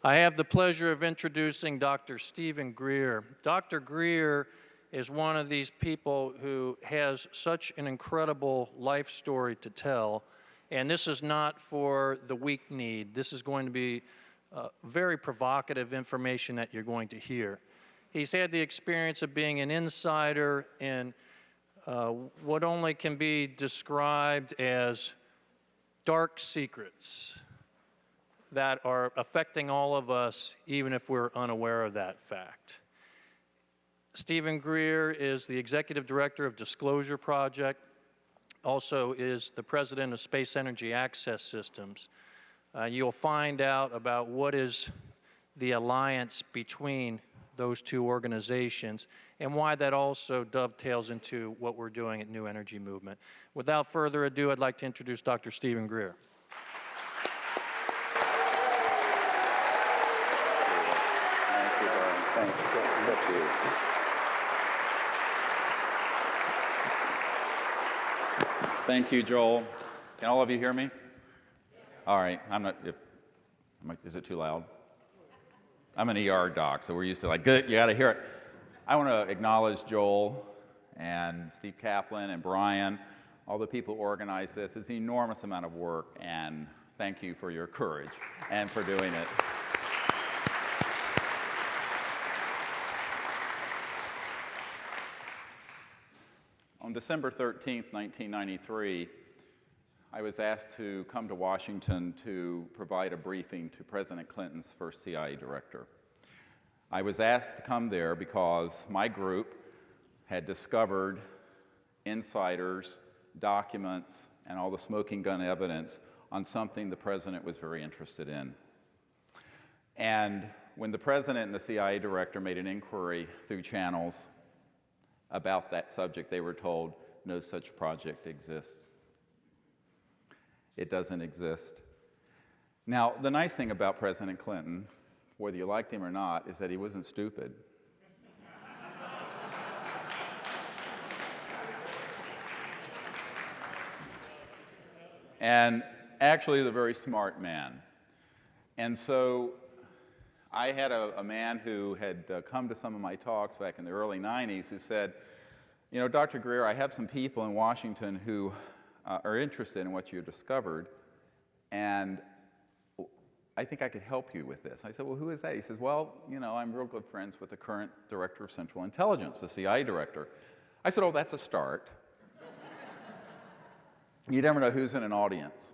I have the pleasure of introducing Dr. Stephen Greer. Dr. Greer is one of these people who has such an incredible life story to tell, and this is not for the weak-kneed. This is going to be very provocative information that you're going to hear. He's had the experience of being an insider in what only can be described as dark secrets that are affecting all of us, even if we're unaware of that fact. Stephen Greer is the Executive Director of Disclosure Project, also is the President of Space Energy Access Systems. You'll find out about what is the alliance between those two organizations and why that also dovetails into what we're doing at New Energy Movement. Without further ado, I'd like to introduce Dr. Stephen Greer. Thank you, Joel. Can all of you hear me? All right. Is it too loud? I'm an ER doc, so we're used to like, good, you got to hear it. I want to acknowledge Joel and Steve Kaplan and Brian, all the people who organized this. It's an enormous amount of work, and thank you for your courage and for doing it. On December 13th, 1993, I was asked to come to Washington to provide a briefing to President Clinton's first CIA director. I was asked to come there because my group had discovered insiders, documents, and all the smoking gun evidence on something the president was very interested in. And when the president and the CIA director made an inquiry through channels about that subject, they were told no such project exists. It doesn't exist. Now, the nice thing about President Clinton, whether you liked him or not, is that he wasn't stupid. And actually, he's a very smart man. And so I had a man who had come to some of my talks back in the early 90s who said, you know, Dr. Greer, I have some people in Washington who are interested in what you discovered, and I think I could help you with this. I said, well, who is that? He says, well, you know, I'm real good friends with the current director of Central Intelligence, the CIA director. I said, oh, that's a start. You never know who's in an audience.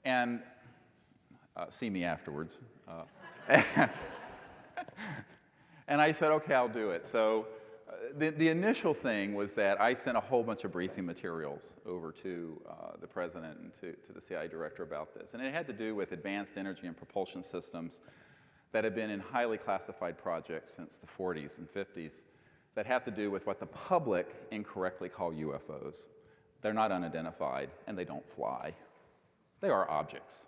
And see me afterwards. And I said, okay, I'll do it. So the initial thing was that I sent a whole bunch of briefing materials over to the president and to the CIA director about this. And it had to do with advanced energy and propulsion systems that have been in highly classified projects since the 40s and 50s that have to do with what the public incorrectly call UFOs. They're not unidentified, and they don't fly. They are objects.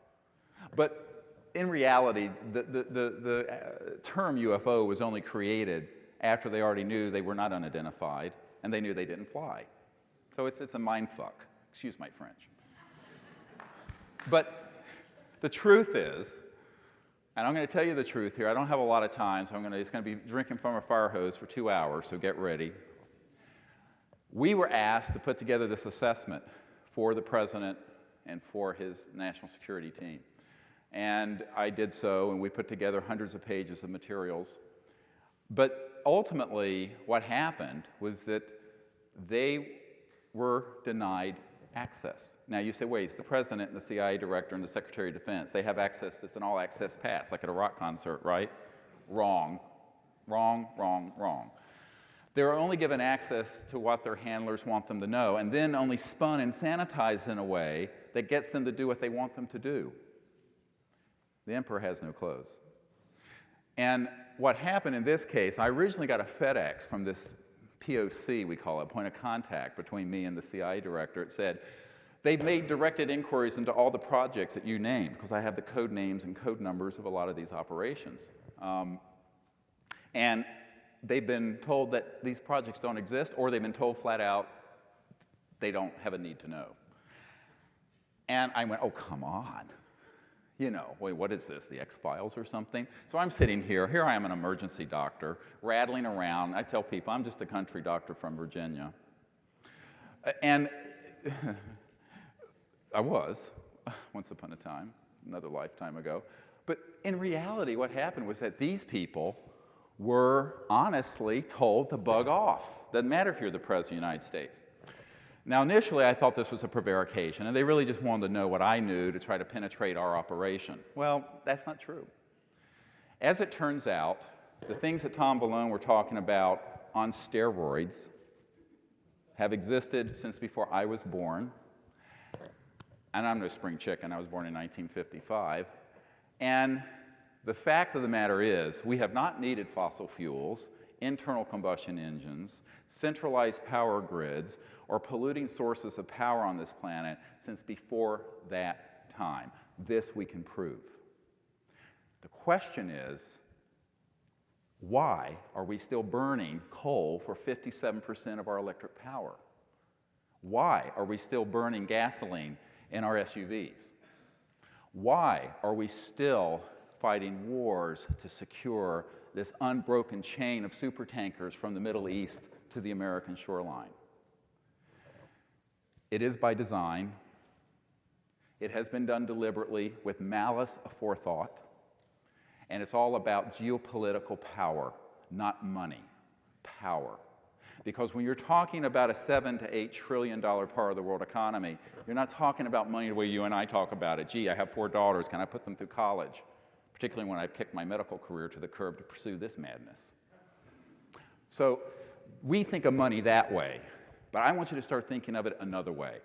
But in reality, the term UFO was only created after they already knew they were not unidentified, and they knew they didn't fly. So it's a mind fuck. Excuse my French. But the truth is, and I'm going to tell you the truth here. I don't have a lot of time, so it's going to be drinking from a fire hose for 2 hours, so get ready. We were asked to put together this assessment for the president and for his national security team. And I did so, and we put together hundreds of pages of materials. But ultimately, what happened was that they were denied access. Now you say, wait, it's the president and the CIA director and the Secretary of Defense. They have access, it's an all-access pass, like at a rock concert, right? Wrong. Wrong, wrong, wrong. They're only given access to what their handlers want them to know, and then only spun and sanitized in a way that gets them to do what they want them to do. The emperor has no clothes. And what happened in this case, I originally got a FedEx from this POC, we call it, point of contact between me and the CIA director. It said, they've made directed inquiries into all the projects that you named, because I have the code names and code numbers of a lot of these operations. And they've been told that these projects don't exist, or they've been told flat out they don't have a need to know. And I went, oh, come on. You know, wait, what is this, the X-Files or something? So I'm sitting here I am an emergency doctor, rattling around. I tell people I'm just a country doctor from Virginia. And I was, once upon a time, another lifetime ago. But in reality, what happened was that these people were honestly told to bug off. Doesn't matter if you're the President of the United States. Now, initially, I thought this was a prevarication, and they really just wanted to know what I knew to try to penetrate our operation. Well, that's not true. As it turns out, the things that Tom Balone were talking about on steroids have existed since before I was born. And I'm no spring chicken. I was born in 1955. And the fact of the matter is, we have not needed fossil fuels, internal combustion engines, centralized power grids, or polluting sources of power on this planet since before that time. This we can prove. The question is, why are we still burning coal for 57% of our electric power? Why are we still burning gasoline in our SUVs? Why are we still fighting wars to secure this unbroken chain of supertankers from the Middle East to the American shoreline? It is by design. It has been done deliberately with malice aforethought. And it's all about geopolitical power, not money, power. Because when you're talking about a $7 to $8 trillion part of the world economy, you're not talking about money the way you and I talk about it. Gee, I have 4 daughters, can I put them through college? Particularly when I've kicked my medical career to the curb to pursue this madness. So we think of money that way, but I want you to start thinking of it another way.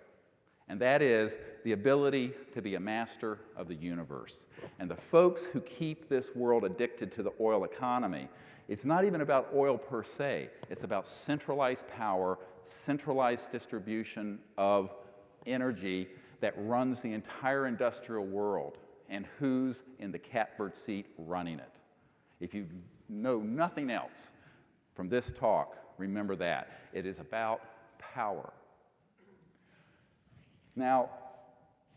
And that is the ability to be a master of the universe. And the folks who keep this world addicted to the oil economy, it's not even about oil per se. It's about centralized power, centralized distribution of energy that runs the entire industrial world, and who's in the catbird seat running it. If you know nothing else from this talk, remember that. It is about power. Now,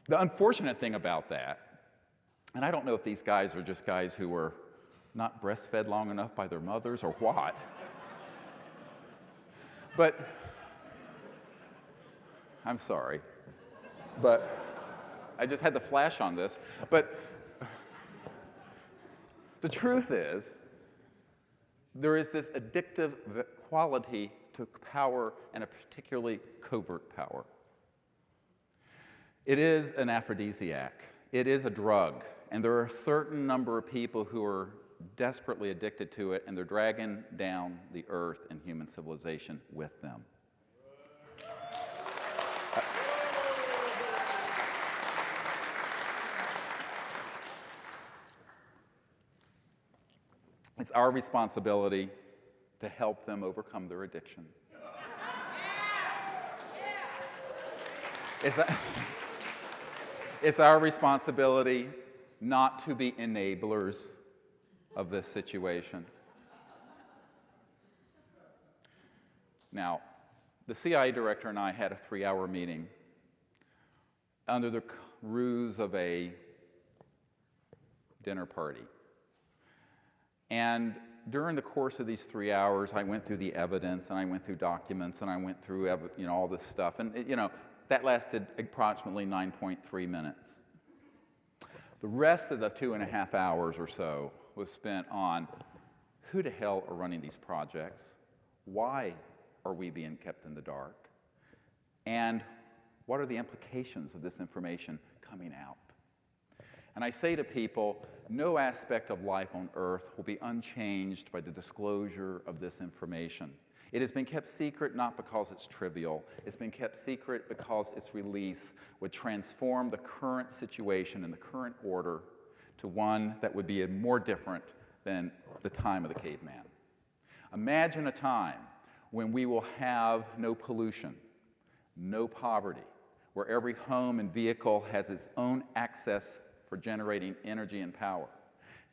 the unfortunate thing about that, and I don't know if these guys are just guys who were not breastfed long enough by their mothers or what, but I'm sorry, but I just had the flash on this. But the truth is, there is this addictive quality to power, and a particularly covert power. It is an aphrodisiac. It is a drug. And there are a certain number of people who are desperately addicted to it, and they're dragging down the earth and human civilization with them. It's our responsibility to help them overcome their addiction. It's our responsibility not to be enablers of this situation. Now, the CIA director and I had a 3-hour meeting under the ruse of a dinner party. And during the course of these 3 hours, I went through the evidence, and I went through documents, and I went through all this stuff. And that lasted approximately 9.3 minutes. The rest of the 2.5 hours or so was spent on who the hell are running these projects, why are we being kept in the dark, and what are the implications of this information coming out. And I say to people, no aspect of life on Earth will be unchanged by the disclosure of this information. It has been kept secret not because it's trivial. It's been kept secret because its release would transform the current situation and the current order to one that would be more different than the time of the caveman. Imagine a time when we will have no pollution, no poverty, where every home and vehicle has its own access for generating energy and power.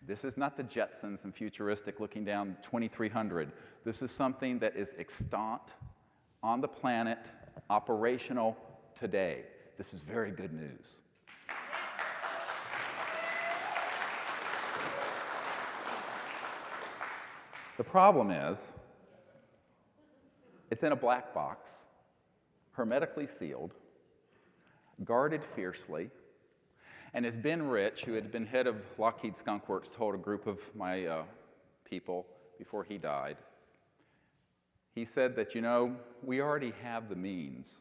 This is not the Jetsons and futuristic looking down 2300. This is something that is extant, on the planet, operational today. This is very good news. The problem is, it's in a black box, hermetically sealed, guarded fiercely, and as Ben Rich, who had been head of Lockheed Skunk Works, told a group of my people before he died, he said that, you know, we already have the means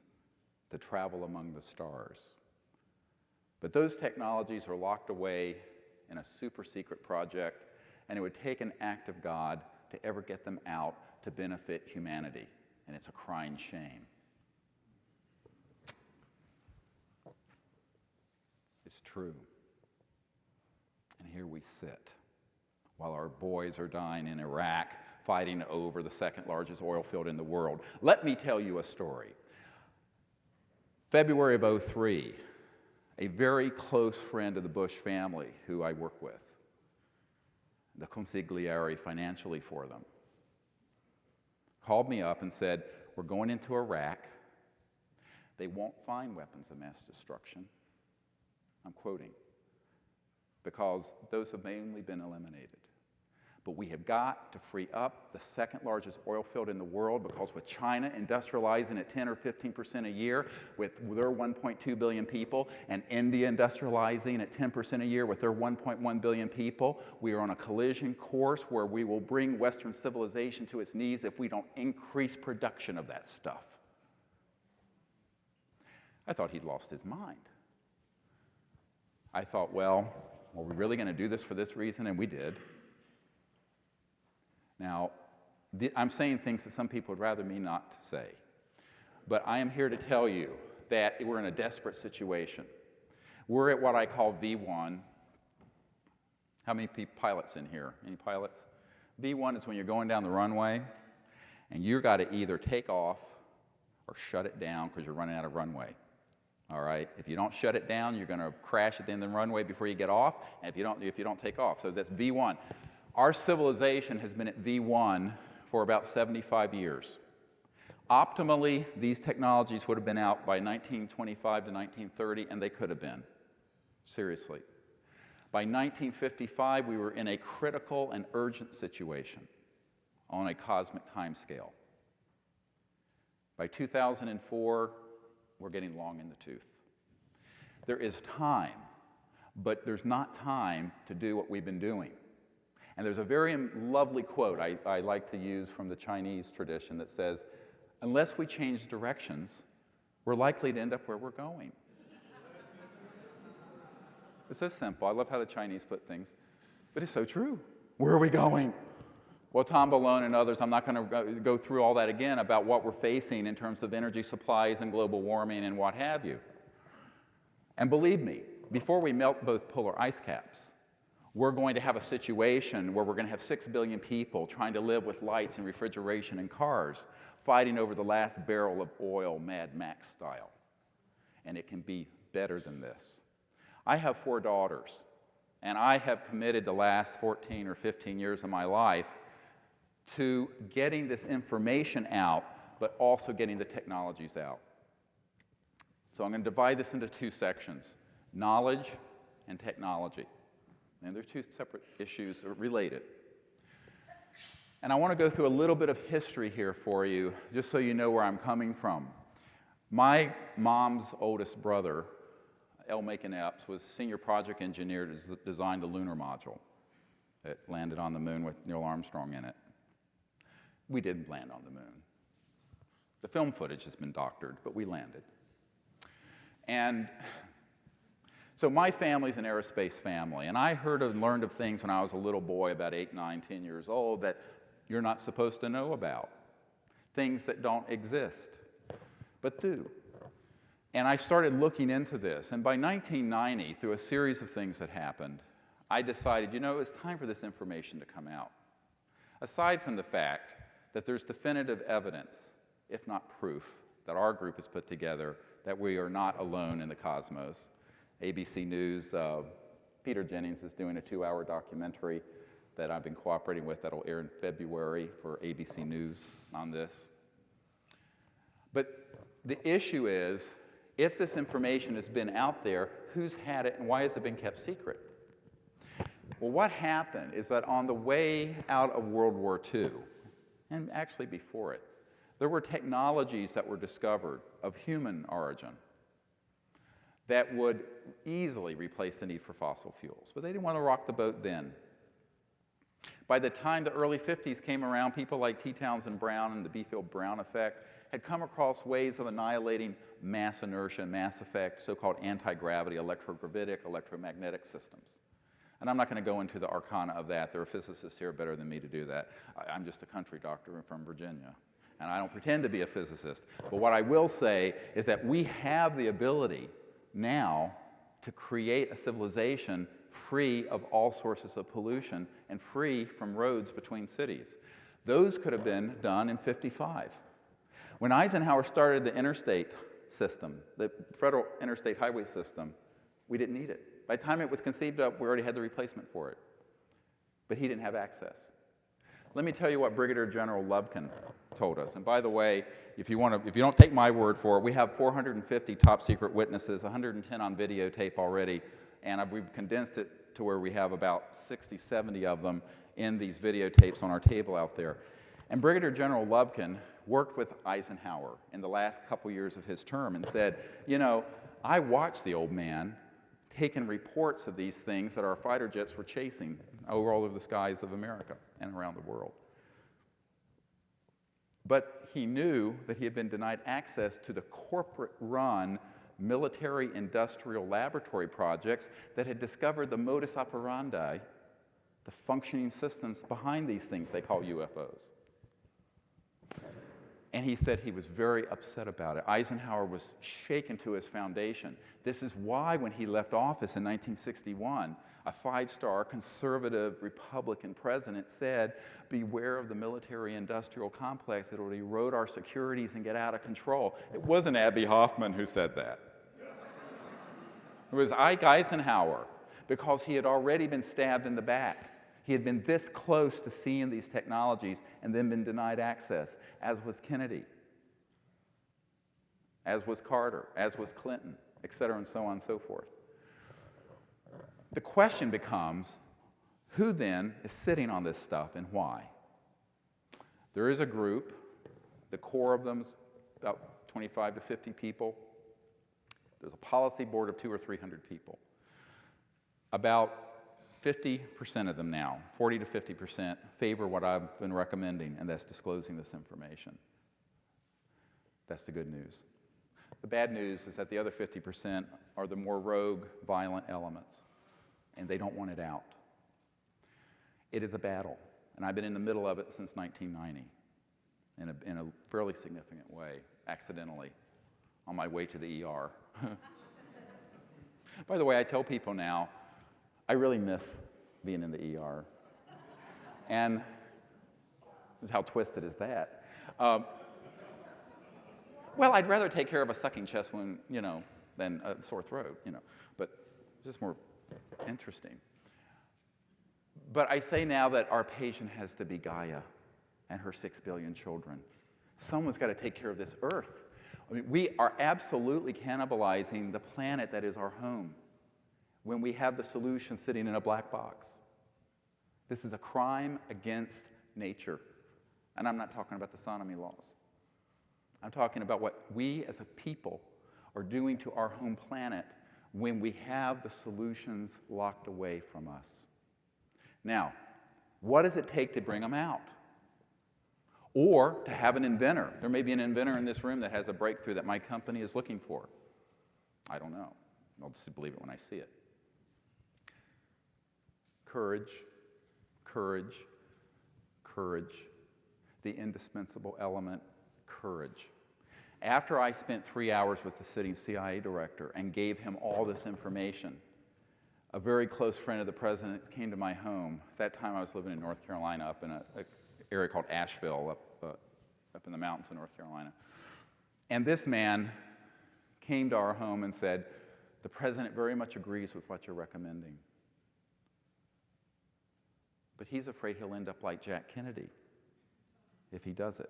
to travel among the stars. But those technologies are locked away in a super secret project, and it would take an act of God to ever get them out to benefit humanity. And it's a crying shame. It's true. And here we sit, while our boys are dying in Iraq, fighting over the second largest oil field in the world. Let me tell you a story. February of '03, a very close friend of the Bush family who I work with, the consigliere financially for them, called me up and said, we're going into Iraq. They won't find weapons of mass destruction. I'm quoting, because those have mainly been eliminated. But we have got to free up the second largest oil field in the world, because with China industrializing at 10 or 15% a year with their 1.2 billion people, and India industrializing at 10% a year with their 1.1 billion people, we are on a collision course where we will bring Western civilization to its knees if we don't increase production of that stuff. I thought he'd lost his mind. I thought, well, are we really going to do this for this reason? And we did. Now, I'm saying things that some people would rather me not to say. But I am here to tell you that we're in a desperate situation. We're at what I call V1. How many pilots in here? Any pilots? V1 is when you're going down the runway, and you've got to either take off or shut it down because you're running out of runway. All right? If you don't shut it down, you're going to crash at the end of the runway before you get off, and if you don't take off. So that's V1. Our civilization has been at V1 for about 75 years. Optimally, these technologies would have been out by 1925 to 1930, and they could have been. Seriously. By 1955, we were in a critical and urgent situation on a cosmic timescale. By 2004, we're getting long in the tooth. There is time, but there's not time to do what we've been doing. And there's a very lovely quote I like to use from the Chinese tradition that says, unless we change directions, we're likely to end up where we're going. It's so simple. I love how the Chinese put things, but it's so true. Where are we going? Well, Tom Balone and others, I'm not going to go through all that again about what we're facing in terms of energy supplies and global warming and what have you. And believe me, before we melt both polar ice caps, we're going to have a situation where we're going to have 6 billion people trying to live with lights and refrigeration and cars, fighting over the last barrel of oil, Mad Max style. And it can be better than this. I have 4 daughters, and I have committed the last 14 or 15 years of my life to getting this information out, but also getting the technologies out. So I'm going to divide this into 2 sections, knowledge and technology. And they're 2 separate issues related. And I want to go through a little bit of history here for you, just so you know where I'm coming from. My mom's oldest brother, L. Macon Epps, was senior project engineer to design the lunar module that landed on the moon with Neil Armstrong in it. We didn't land on the moon. The film footage has been doctored, but we landed. And so my family's an aerospace family, and I heard and learned of things when I was a little boy, about 8, 9, 10 years old, that you're not supposed to know about. Things that don't exist, but do. And I started looking into this, and by 1990, through a series of things that happened, I decided, you know, it's time for this information to come out. Aside from the fact that there's definitive evidence, if not proof, that our group has put together that we are not alone in the cosmos. ABC News, Peter Jennings is doing a 2-hour documentary that I've been cooperating with that'll air in February for ABC News on this. But the issue is, if this information has been out there, who's had it and why has it been kept secret? Well, what happened is that on the way out of World War II, and actually before it, there were technologies that were discovered of human origin that would easily replace the need for fossil fuels. But they didn't want to rock the boat then. By the time the early 50s came around, people like T. Townsend Brown and the Beefield-Brown effect had come across ways of annihilating mass inertia, mass effect, so-called anti-gravity, electrogravitic, electromagnetic systems. And I'm not going to go into the arcana of that. There are physicists here better than me to do that. I'm just a country doctor from Virginia, and I don't pretend to be a physicist. But what I will say is that we have the ability now to create a civilization free of all sources of pollution and free from roads between cities. Those could have been done in '55. When Eisenhower started the interstate system, the federal interstate highway system, we didn't need it. By the time it was conceived of, we already had the replacement for it. But he didn't have access. Let me tell you what Brigadier General Lubkin told us. And by the way, if you don't take my word for it, we have 450 top secret witnesses, 110 on videotape already, and we've condensed it to where we have about 60, 70 of them in these videotapes on our table out there. And Brigadier General Lubkin worked with Eisenhower in the last couple years of his term and said, you know, I watched the old man taking reports of these things that our fighter jets were chasing over all of the skies of America and around the world. But he knew that he had been denied access to the corporate-run military-industrial laboratory projects that had discovered the modus operandi, the functioning systems behind these things they call UFOs. And he said he was very upset about it. Eisenhower was shaken to his foundation. This is why when he left office in 1961, a five-star conservative Republican president said, beware of the military-industrial complex. It will erode our securities and get out of control. It wasn't Abby Hoffman who said that. It was Ike Eisenhower, because he had already been stabbed in the back. He had been this close to seeing these technologies and then been denied access, as was Kennedy, as was Carter, as was Clinton, et cetera, and so on and so forth. The question becomes, who then is sitting on this stuff and why? There is a group, the core of them is about 25 to 50 people. There's a policy board of 200 or 300 people. About 50% of them now, 40 to 50%, favor what I've been recommending, and that's disclosing this information. That's the good news. The bad news is that the other 50% are the more rogue, violent elements, and they don't want it out. It is a battle, and I've been in the middle of it since 1990 in a fairly significant way, accidentally, on my way to the ER. By the way, I tell people now, I really miss being in the ER. And this is how twisted is that. Well, I'd rather take care of a sucking chest wound, than a sore throat, but it's just more interesting. But I say now that our patient has to be Gaia and her 6 billion children. Someone's got to take care of this earth. I mean, we are absolutely cannibalizing the planet that is our home when we have the solution sitting in a black box. This is a crime against nature. And I'm not talking about the sodomy laws. I'm talking about what we as a people are doing to our home planet when we have the solutions locked away from us. Now, what does it take to bring them out? Or to have an inventor. There may be an inventor in this room that has a breakthrough that my company is looking for. I don't know. I'll just believe it when I see it. Courage, courage, courage. The indispensable element, courage. After I spent 3 hours with the sitting CIA director and gave him all this information, a very close friend of the president came to my home. At that time, I was living in North Carolina, up in an area called Asheville, up in the mountains of North Carolina. And this man came to our home and said, the president very much agrees with what you're recommending. But he's afraid he'll end up like Jack Kennedy if he does it.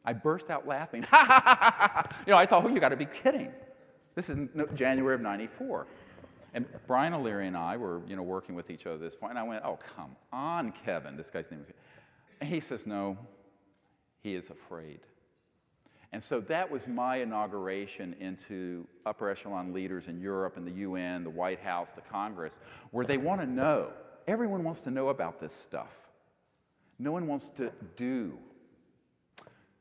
I burst out laughing. I thought, you got to be kidding. This is January of '94. And Brian O'Leary and I were, working with each other at this point, and I went, "Oh, come on, Kevin." This guy's name was Kevin. And he says, "No, he is afraid." And so that was my inauguration into upper echelon leaders in Europe and the UN, the White House, the Congress, where they want to know. Everyone wants to know about this stuff. No one wants to do.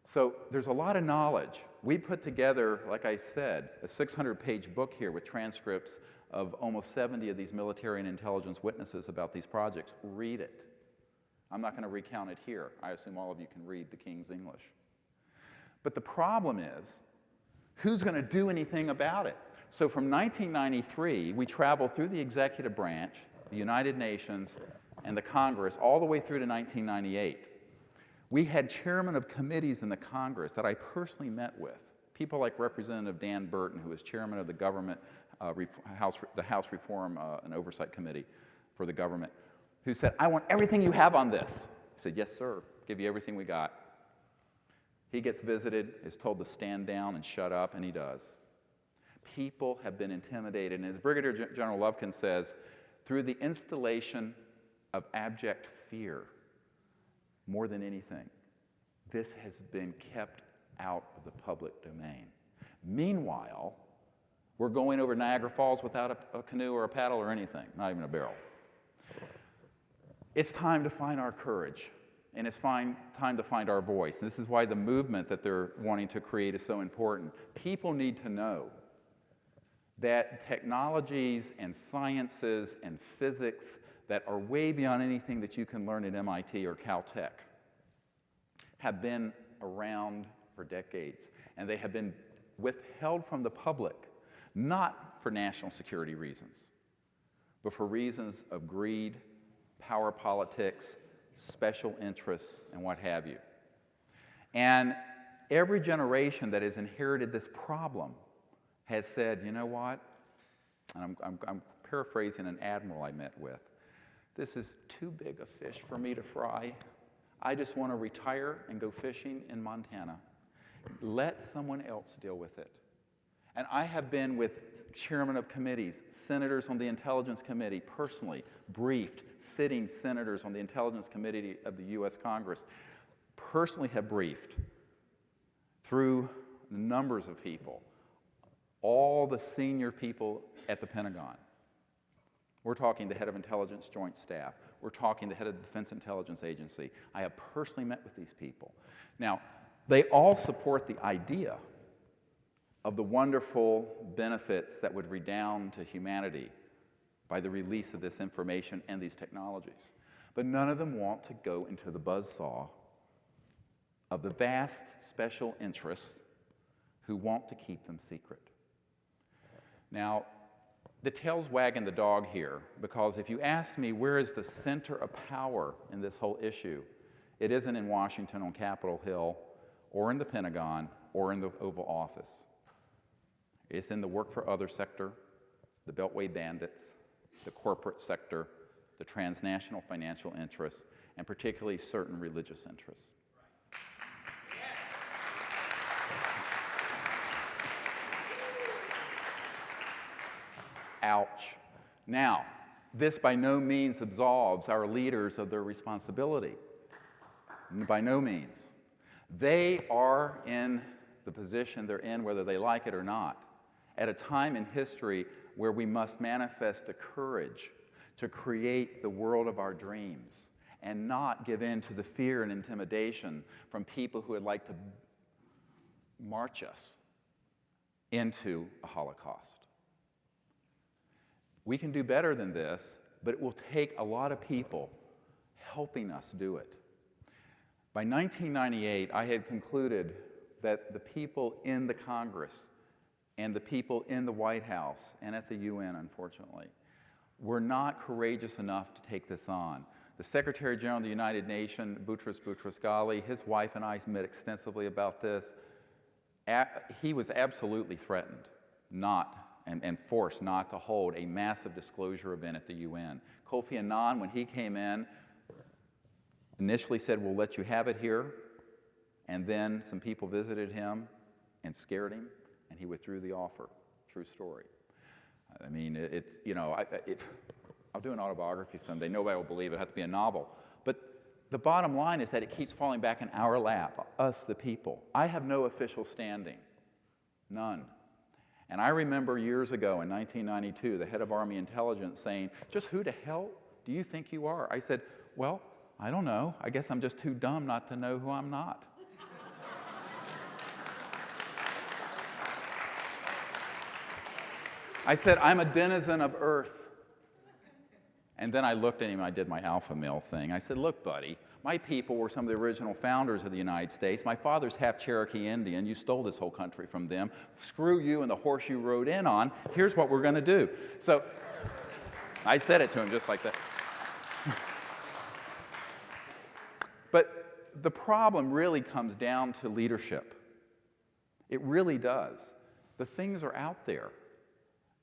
So there's a lot of knowledge. We put together, like I said, a 600-page book here with transcripts of almost 70 of these military and intelligence witnesses about these projects. Read it. I'm not going to recount it here. I assume all of you can read the King's English. But the problem is, who's going to do anything about it? So from 1993, we traveled through the executive branch, the United Nations, and the Congress, all the way through to 1998. We had chairmen of committees in the Congress that I personally met with, people like Representative Dan Burton, who was chairman of the government, the House Reform and Oversight Committee for the government, who said, "I want everything you have on this." I said, "Yes, sir, give you everything we got." He gets visited, is told to stand down and shut up, and he does. People have been intimidated, and as Brigadier General Lovkin says, through the installation of abject fear, more than anything, this has been kept out of the public domain. Meanwhile, we're going over Niagara Falls without a canoe or a paddle or anything, not even a barrel. It's time to find our courage. And it's time to find our voice. This is why the movement that they're wanting to create is so important. People need to know that technologies and sciences and physics that are way beyond anything that you can learn at MIT or Caltech have been around for decades. And they have been withheld from the public, not for national security reasons, but for reasons of greed, power politics, special interests, and what have you. And every generation that has inherited this problem has said, "You know what?" And I'm paraphrasing an admiral I met with. "This is too big a fish for me to fry. I just want to retire and go fishing in Montana. Let someone else deal with it." And I have been with chairmen of committees, senators on the Intelligence Committee, personally briefed sitting senators on the Intelligence Committee of the U.S. Congress, personally have briefed through numbers of people, all the senior people at the Pentagon. We're talking the head of Intelligence Joint Staff. We're talking the head of the Defense Intelligence Agency. I have personally met with these people. Now, they all support the idea of the wonderful benefits that would redound to humanity by the release of this information and these technologies. But none of them want to go into the buzzsaw of the vast special interests who want to keep them secret. Now, the tail's wagging the dog here, because if you ask me where is the center of power in this whole issue, it isn't in Washington on Capitol Hill or in the Pentagon or in the Oval Office. It's in the work for other sector, the Beltway bandits, the corporate sector, the transnational financial interests, and particularly certain religious interests. Ouch. Now, this by no means absolves our leaders of their responsibility. By no means. They are in the position they're in, whether they like it or not, at a time in history where we must manifest the courage to create the world of our dreams and not give in to the fear and intimidation from people who would like to march us into a Holocaust. We can do better than this, but it will take a lot of people helping us do it. By 1998, I had concluded that the people in the Congress and the people in the White House and at the UN, unfortunately, were not courageous enough to take this on. The Secretary General of the United Nations, Boutros Boutros-Ghali, his wife and I met extensively about this. He was absolutely threatened and forced not to hold a massive disclosure event at the UN. Kofi Annan, when he came in, initially said, "We'll let you have it here," and then some people visited him and scared him, and he withdrew the offer. True story. I mean, it's, you know, I'll do an autobiography someday. Nobody will believe it. It'll have to be a novel. But the bottom line is that it keeps falling back in our lap, us, the people. I have no official standing, none. And I remember years ago in 1992, the head of Army Intelligence saying, just who the hell do you think you are? I said, well, I don't know. I guess I'm just too dumb not to know who I'm not. I said, I'm a denizen of Earth. And then I looked at him, I did my alpha male thing. I said, look, buddy, my people were some of the original founders of the United States. My father's half Cherokee Indian. You stole this whole country from them. Screw you and the horse you rode in on. Here's what we're going to do. So I said it to him just like that. But the problem really comes down to leadership. It really does. The things are out there.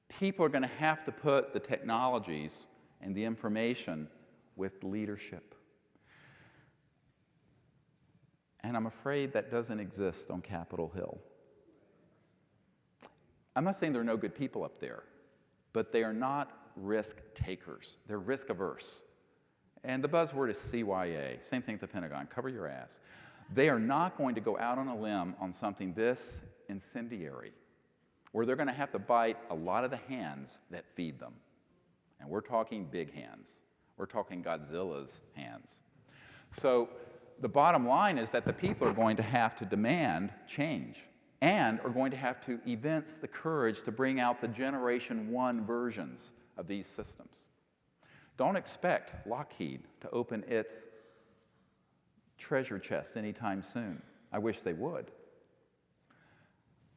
People are going to have to put the technologies and the information with leadership. And I'm afraid that doesn't exist on Capitol Hill. I'm not saying there are no good people up there, but they are not risk takers. They're risk averse. And the buzzword is CYA. Same thing at the Pentagon. Cover your ass. They are not going to go out on a limb on something this incendiary, where they're going to have to bite a lot of the hands that feed them. And we're talking big hands. We're talking Godzilla's hands. So the bottom line is that the people are going to have to demand change and are going to have to evince the courage to bring out the Generation 1 versions of these systems. Don't expect Lockheed to open its treasure chest anytime soon. I wish they would.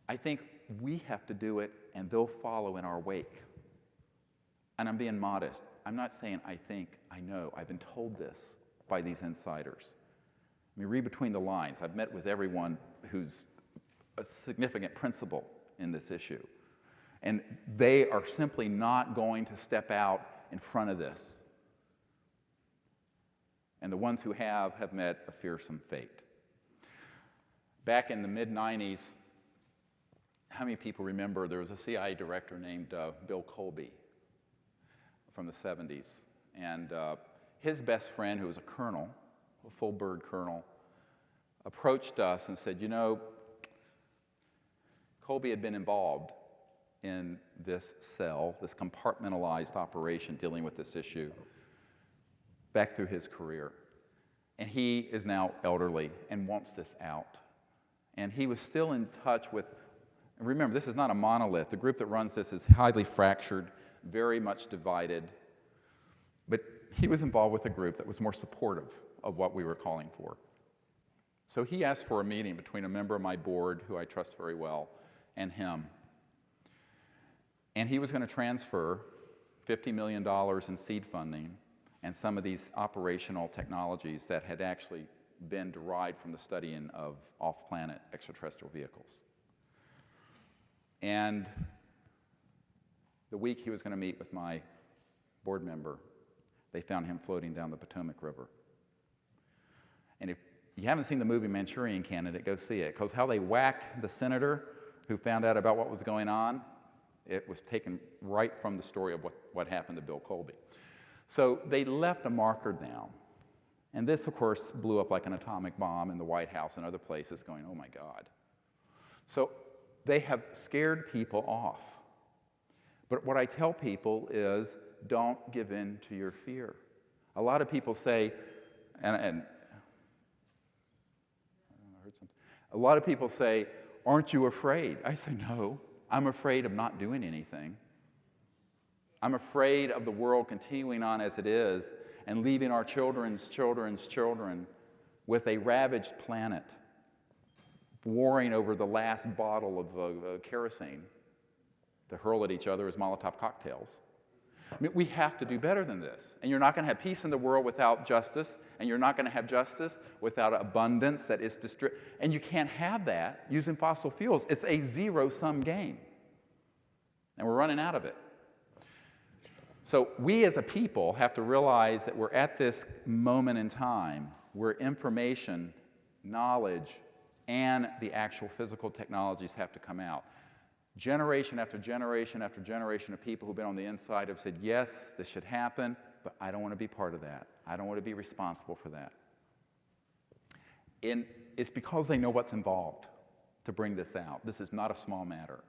I think we have to do it, and they'll follow in our wake. And I'm being modest. I'm not saying I think, I know. I've been told this by these insiders. I mean, read between the lines. I've met with everyone who's a significant principal in this issue. And they are simply not going to step out in front of this. And the ones who have met a fearsome fate. Back in the mid-90s, how many people remember there was a CIA director named Bill Colby from the 70s? And his best friend, who was a colonel, a full bird colonel, approached us and said, you know, Colby had been involved in this cell, this compartmentalized operation dealing with this issue back through his career. And he is now elderly and wants this out. And he was still in touch with, remember, this is not a monolith. The group that runs this is highly fractured, very much divided. But he was involved with a group that was more supportive of what we were calling for. So he asked for a meeting between a member of my board, who I trust very well, and him. And he was going to transfer $50 million in seed funding and some of these operational technologies that had actually been derived from the studying of off-planet extraterrestrial vehicles. And the week he was going to meet with my board member, they found him floating down the Potomac River. And if you haven't seen the movie Manchurian Candidate, go see it, because how they whacked the senator who found out about what was going on, it was taken right from the story of what happened to Bill Colby. So they left a marker down. And this, of course, blew up like an atomic bomb in the White House and other places, going, oh my God. So they have scared people off. But what I tell people is, don't give in to your fear. A lot of people say, and I heard something. A lot of people say, aren't you afraid? I say, no, I'm afraid of not doing anything. I'm afraid of the world continuing on as it is and leaving our children's children with a ravaged planet, warring over the last bottle of kerosene to hurl at each other as Molotov cocktails. I mean, we have to do better than this. And you're not going to have peace in the world without justice, and you're not going to have justice without abundance that is and you can't have that using fossil fuels. It's a zero-sum game. And we're running out of it. So we as a people have to realize that we're at this moment in time where information, knowledge, and the actual physical technologies have to come out. Generation after generation after generation of people who've been on the inside have said, yes, this should happen, but I don't want to be part of that. I don't want to be responsible for that. And it's because they know what's involved to bring this out. This is not a small matter.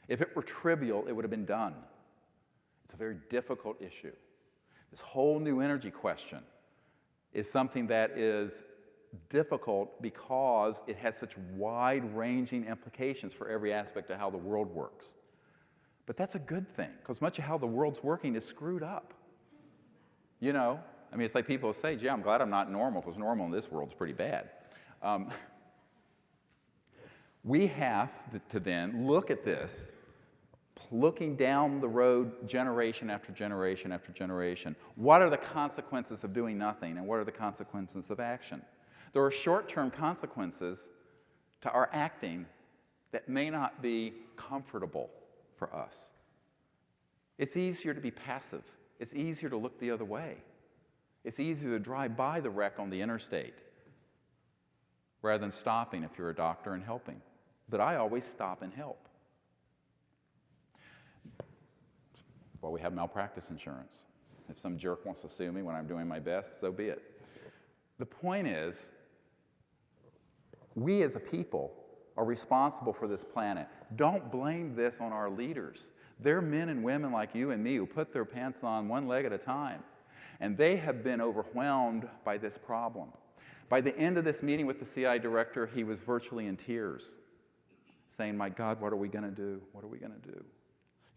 If it were trivial, it would have been done. It's a very difficult issue. This whole new energy question is something that is difficult because it has such wide-ranging implications for every aspect of how the world works. But that's a good thing, because much of how the world's working is screwed up. You know? I mean, it's like people say, gee, I'm glad I'm not normal, because normal in this world's pretty bad. We have to then look at this, looking down the road generation after generation after generation. What are the consequences of doing nothing, and what are the consequences of action? There are short-term consequences to our acting that may not be comfortable for us. It's easier to be passive. It's easier to look the other way. It's easier to drive by the wreck on the interstate rather than stopping if you're a doctor and helping. But I always stop and help. Well, we have malpractice insurance. If some jerk wants to sue me when I'm doing my best, so be it. The point is, we as a people are responsible for this planet. Don't blame this on our leaders. They're men and women like you and me who put their pants on one leg at a time. And they have been overwhelmed by this problem. By the end of this meeting with the CI director, he was virtually in tears, saying, my God, what are we going to do? What are we going to do?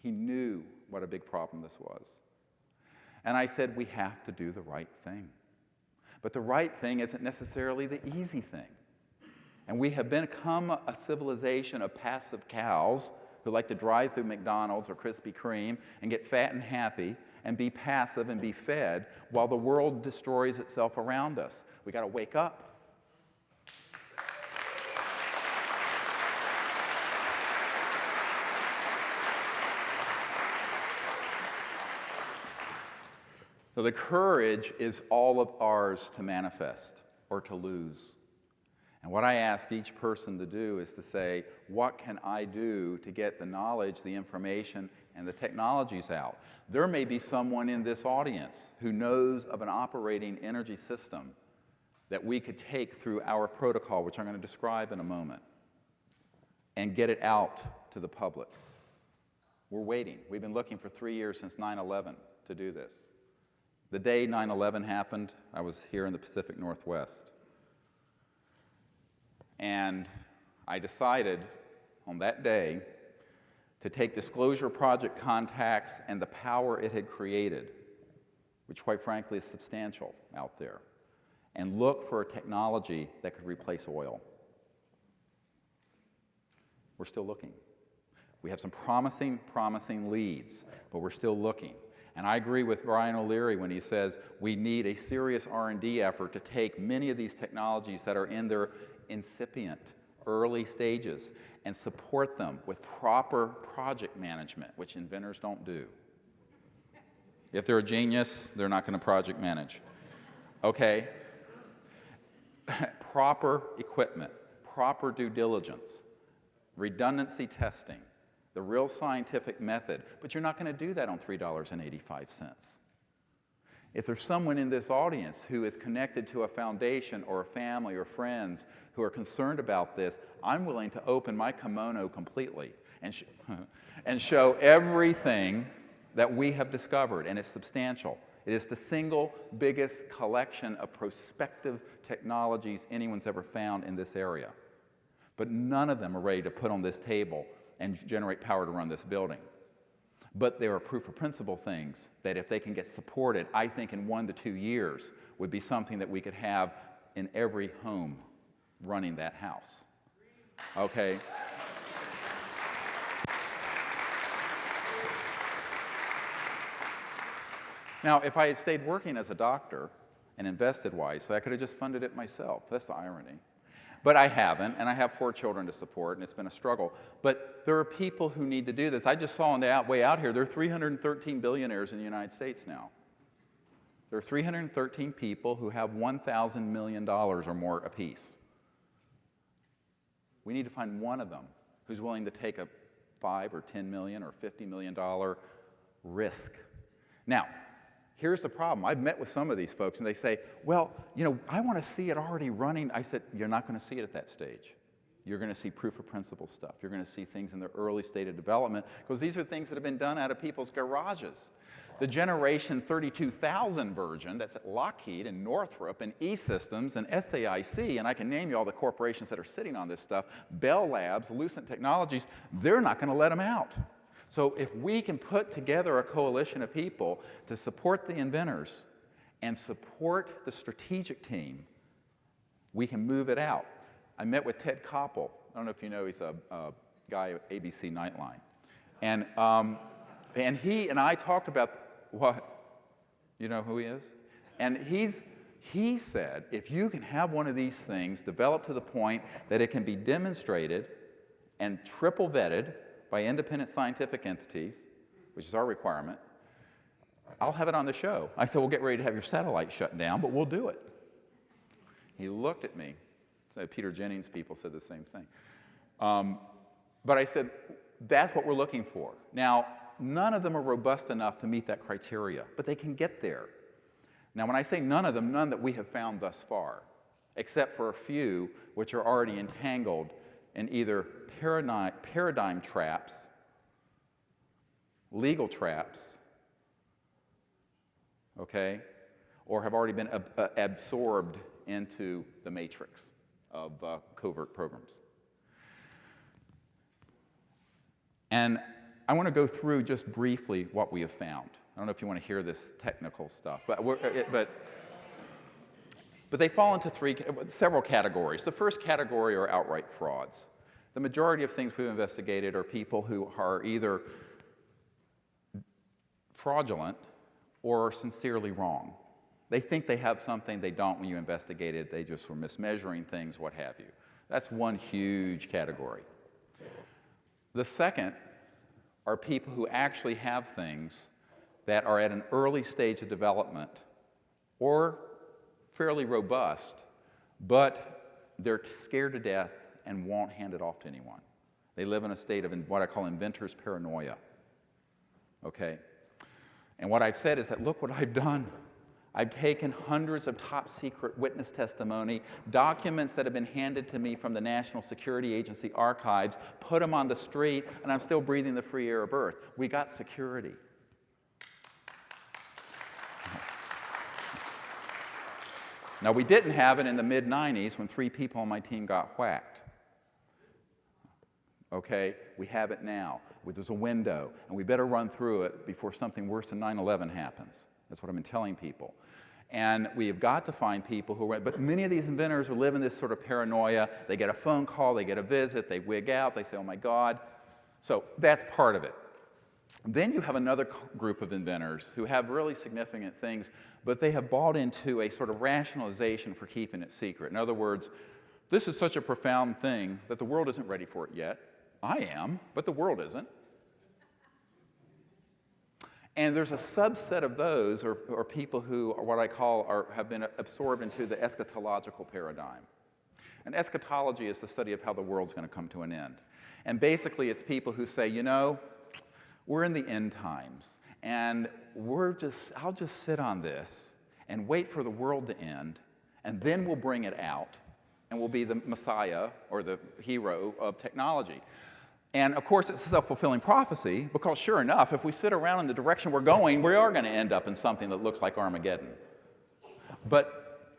He knew what a big problem this was. And I said, we have to do the right thing. But the right thing isn't necessarily the easy thing. And we have become a civilization of passive cows who like to drive through McDonald's or Krispy Kreme and get fat and happy and be passive and be fed while the world destroys itself around us. We got to wake up. So the courage is all of ours to manifest or to lose. And what I ask each person to do is to say, what can I do to get the knowledge, the information, and the technologies out? There may be someone in this audience who knows of an operating energy system that we could take through our protocol, which I'm going to describe in a moment, and get it out to the public. We're waiting. We've been looking for 3 years since 9/11 to do this. The day 9/11 happened, I was here in the Pacific Northwest. And I decided on that day to take Disclosure Project contacts and the power it had created, which quite frankly is substantial out there, and look for a technology that could replace oil. We're still looking. We have some promising leads, but we're still looking. And I agree with Brian O'Leary when he says we need a serious R&D effort to take many of these technologies that are in their incipient, early stages, and support them with proper project management, which inventors don't do. If they're a genius, they're not going to project manage. Okay? Proper equipment, proper due diligence, redundancy testing, the real scientific method, but you're not going to do that on $3.85. If there's someone in this audience who is connected to a foundation or a family or friends who are concerned about this, I'm willing to open my kimono completely and show everything that we have discovered, and it's substantial. It is the single biggest collection of prospective technologies anyone's ever found in this area. But none of them are ready to put on this table and generate power to run this building. But there are proof of principle things that if they can get supported, I think in 1 to 2 years would be something that we could have in every home running that house. Okay? Now, if I had stayed working as a doctor and invested wisely, I could have just funded it myself. That's the irony. But I haven't, and I have 4 children to support, and it's been a struggle. But there are people who need to do this. I just saw on the way out here, there are 313 billionaires in the United States now. There are 313 people who have $1,000 million or more apiece. We need to find one of them who's willing to take a $5 or $10 million or $50 million risk. Now, here's the problem. I've met with some of these folks, and they say, well, I want to see it already running. I said, you're not going to see it at that stage. You're going to see proof of principle stuff. You're going to see things in the early state of development, because these are things that have been done out of people's garages. The Generation 32,000 version, that's at Lockheed and Northrop and E-Systems and SAIC, and I can name you all the corporations that are sitting on this stuff, Bell Labs, Lucent Technologies, they're not going to let them out. So if we can put together a coalition of people to support the inventors and support the strategic team, we can move it out. I met with Ted Koppel. I don't know if you know, he's a guy at ABC Nightline. And he and I talked about what? You know who he is? And he said, if you can have one of these things developed to the point that it can be demonstrated and triple vetted by independent scientific entities, which is our requirement, I'll have it on the show. I said, we'll get ready to have your satellite shut down, but we'll do it. He looked at me. So Peter Jennings people said the same thing. But I said, that's what we're looking for. Now, none of them are robust enough to meet that criteria, but they can get there. Now, when I say none of them, none that we have found thus far, except for a few which are already entangled in either paradigm traps, legal traps, okay, or have already been absorbed into the matrix of covert programs. And I want to go through just briefly what we have found. I don't know if you want to hear this technical stuff, but they fall into several categories. The first category are outright frauds. The majority of things we've investigated are people who are either fraudulent or sincerely wrong. They think they have something, they don't when you investigate it, they just were mismeasuring things, what have you. That's one huge category. The second are people who actually have things that are at an early stage of development or fairly robust, but they're scared to death and won't hand it off to anyone. They live in a state of what I call inventor's paranoia, okay? And what I've said is that, look what I've done. I've taken hundreds of top secret witness testimony, documents that have been handed to me from the National Security Agency archives, put them on the street, and I'm still breathing the free air of Earth. We got security. Now, we didn't have it in the mid-90s when 3 people on my team got whacked. Okay, we have it now. There's a window, and we better run through it before something worse than 9/11 happens. That's what I've been telling people. And we have got to find people who are, but many of these inventors who live in this sort of paranoia. They get a phone call, they get a visit, they wig out, they say, oh my God. So that's part of it. Then you have another group of inventors who have really significant things, but they have bought into a sort of rationalization for keeping it secret. In other words, this is such a profound thing that the world isn't ready for it yet. I am, but the world isn't. And there's a subset of those, or people who are what I call have been absorbed into the eschatological paradigm. And eschatology is the study of how the world's going to come to an end. And basically, it's people who say, you know, we're in the end times, and I'll just sit on this and wait for the world to end, and then we'll bring it out, and we'll be the messiah or the hero of technology. And of course, it's a self-fulfilling prophecy, because sure enough, if we sit around in the direction we're going, we are going to end up in something that looks like Armageddon.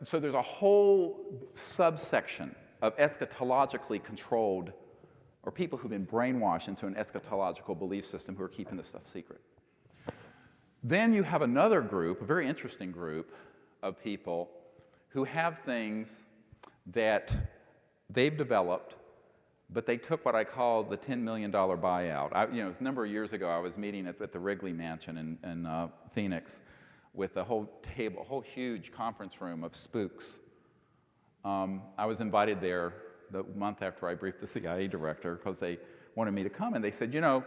So there's a whole subsection of eschatologically controlled, or people who've been brainwashed into an eschatological belief system who are keeping this stuff secret. Then you have another group, a very interesting group of people who have things that they've developed, but they took what I call the $10 million buyout. It was a number of years ago, I was meeting at the Wrigley Mansion in Phoenix with a whole huge conference room of spooks. I was invited there the month after I briefed the CIA director because they wanted me to come, and they said, you know,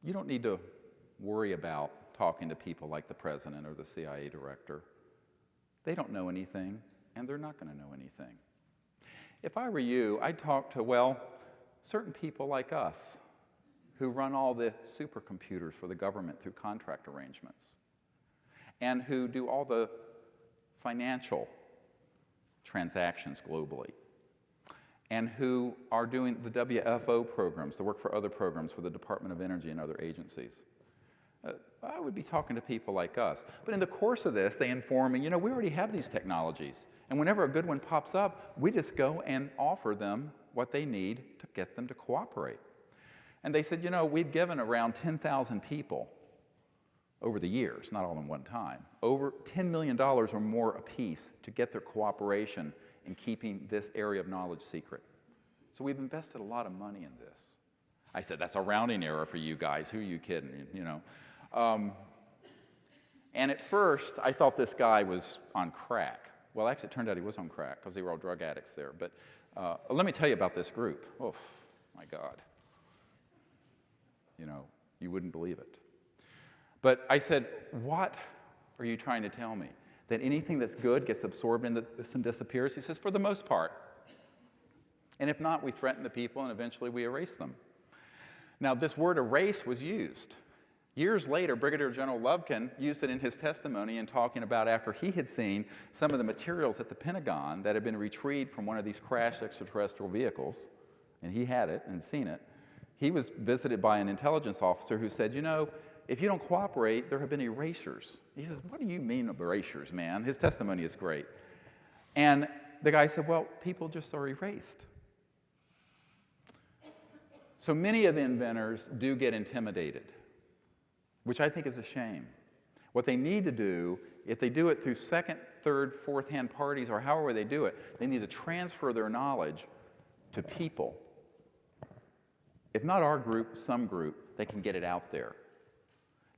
you don't need to worry about talking to people like the president or the CIA director. They don't know anything, and they're not going to know anything. If I were you, I'd talk to, well, certain people like us who run all the supercomputers for the government through contract arrangements and who do all the financial transactions globally and who are doing the WFO programs, the work for other programs for the Department of Energy and other agencies. I would be talking to people like us. But in the course of this, they inform me, we already have these technologies. And whenever a good one pops up, we just go and offer them what they need to get them to cooperate. And they said, we've given around 10,000 people over the years, not all in one time, over $10 million or more apiece to get their cooperation in keeping this area of knowledge secret. So we've invested a lot of money in this. I said, that's a rounding error for you guys. Who are you kidding? And at first, I thought this guy was on crack. Well, actually, it turned out he was on crack because they were all drug addicts there. But let me tell you about this group. Oh, my God. You wouldn't believe it. But I said, what are you trying to tell me? That anything that's good gets absorbed into this and disappears? He says, for the most part. And if not, we threaten the people and eventually we erase them. Now, this word erase was used. Years later, Brigadier General Lubkin used it in his testimony in talking about after he had seen some of the materials at the Pentagon that had been retrieved from one of these crashed extraterrestrial vehicles, and he had it and seen it. He was visited by an intelligence officer who said, if you don't cooperate, there have been erasures. He says, what do you mean erasures, man? His testimony is great. And the guy said, well, people just are erased. So many of the inventors do get intimidated, which I think is a shame. What they need to do, if they do it through second, third, fourth-hand parties, or however they do it, they need to transfer their knowledge to people. If not our group, some group, they can get it out there.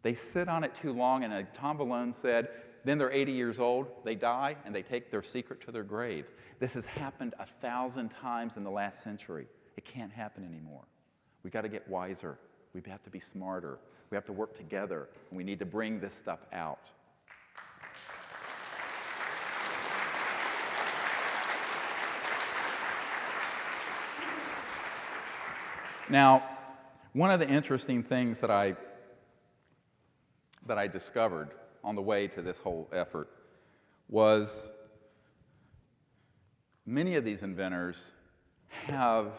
They sit on it too long, and Tom Valone said, then they're 80 years old, they die, and they take their secret to their grave. This has happened 1,000 times in the last century. It can't happen anymore. We've got to get wiser. We have to be smarter. We have to work together, and we need to bring this stuff out. Now, one of the interesting things that I discovered on the way to this whole effort was many of these inventors have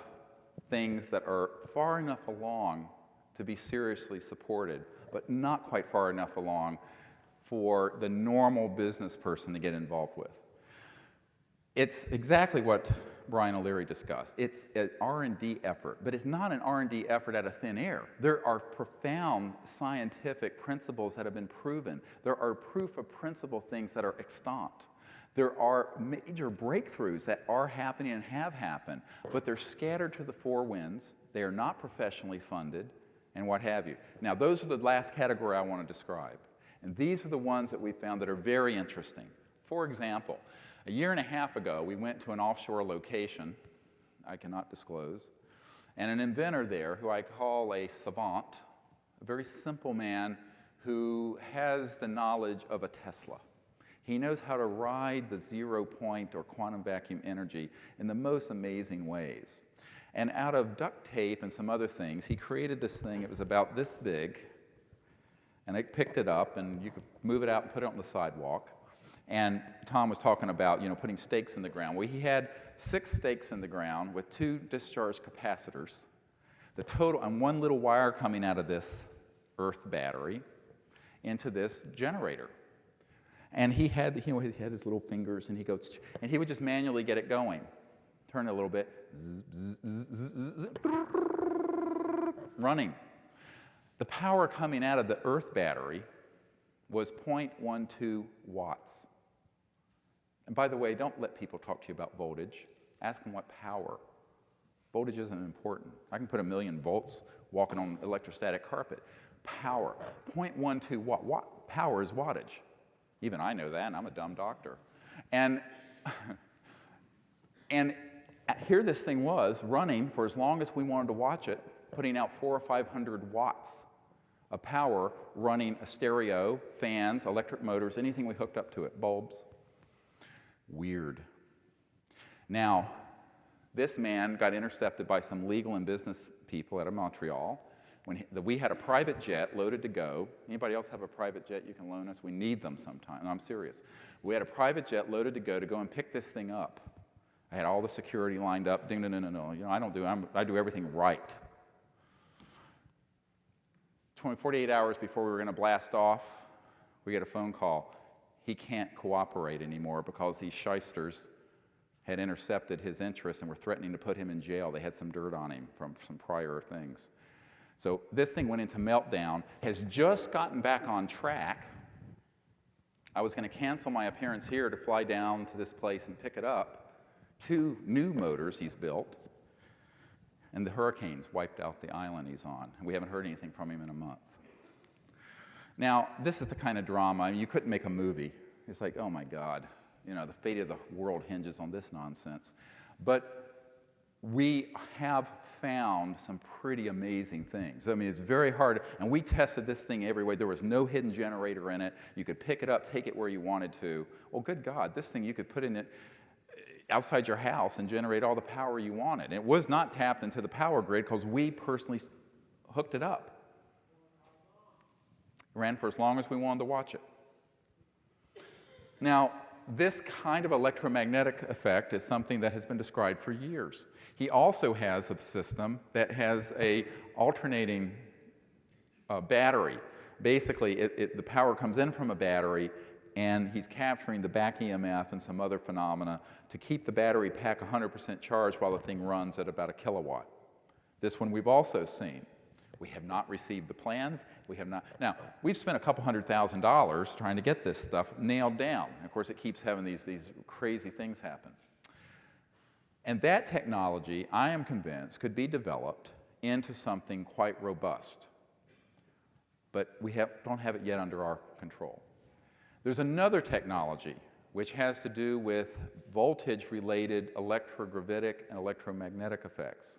things that are far enough along to be seriously supported, but not quite far enough along for the normal business person to get involved with. It's exactly what Brian O'Leary discussed. It's an R&D effort, but it's not an R&D effort out of thin air. There are profound scientific principles that have been proven. There are proof of principle things that are extant. There are major breakthroughs that are happening and have happened, but they're scattered to the four winds. They are not professionally funded, and what have you. Now, those are the last category I want to describe. And these are the ones that we found that are very interesting. For example, a year and a half ago, we went to an offshore location I cannot disclose, and an inventor there who I call a savant, a very simple man who has the knowledge of a Tesla. He knows how to ride the 0 point or quantum vacuum energy in the most amazing ways. And out of duct tape and some other things, he created this thing. It was about this big, and I picked it up, and you could move it out and put it on the sidewalk. And Tom was talking about, putting stakes in the ground. Well, he had 6 stakes in the ground with 2 discharge capacitors, the total, and one little wire coming out of this earth battery into this generator. And he had his little fingers, and he would just manually get it going. Turn it a little bit, running. The power coming out of the earth battery was 0.12 watts. And by the way, don't let people talk to you about voltage. Ask them what power. Voltage isn't important. I can put 1,000,000 volts walking on electrostatic carpet. Power, 0.12 watt. Power is wattage. Even I know that, and I'm a dumb doctor. And here this thing was running for as long as we wanted to watch it, putting out 400 or 500 watts of power, running a stereo, fans, electric motors, anything we hooked up to it, bulbs. Weird. Now, This man got intercepted by some legal and business people out of Montreal. We had a private jet loaded to go. Anybody else have a private jet you can loan us? We need them sometime. No, I'm serious. We had a private jet loaded to go and pick this thing up. I had all the security lined up. Ding, ding, ding, ding, ding. You know, I do everything right. 48 hours before we were going to blast off, we get a phone call. He can't cooperate anymore because these shysters had intercepted his interests and were threatening to put him in jail. They had some dirt on him from some prior things. So this thing went into meltdown, has just gotten back on track. I was going to cancel my appearance here to fly down to this place and pick it up. 2 new motors he's built, and the hurricanes wiped out the island he's on. And we haven't heard anything from him in a month. Now, this is the kind of drama, I mean, you couldn't make a movie. It's like, oh my God, you know, the fate of the world hinges on this nonsense. But we have found some pretty amazing things. I mean, it's very hard, and we tested this thing every way. There was no hidden generator in it. You could pick it up, take it where you wanted to. Well, good God, this thing you could put in it outside your house and generate all the power you wanted. And it was not tapped into the power grid because we personally hooked it up. It ran for as long as we wanted to watch it. Now, this kind of electromagnetic effect is something that has been described for years. He also has a system that has a alternating battery. Basically, the power comes in from a battery, and he's capturing the back EMF and some other phenomena to keep the battery pack 100% charged while the thing runs at about 1 kilowatt. This one we've also seen. We have not received the plans. We have not. Now, we've spent a couple $100,000 trying to get this stuff nailed down. And of course, it keeps having these crazy things happen. And that technology, I am convinced, could be developed into something quite robust. But we don't have it yet under our control. There's another technology which has to do with voltage-related electrogravitic and electromagnetic effects.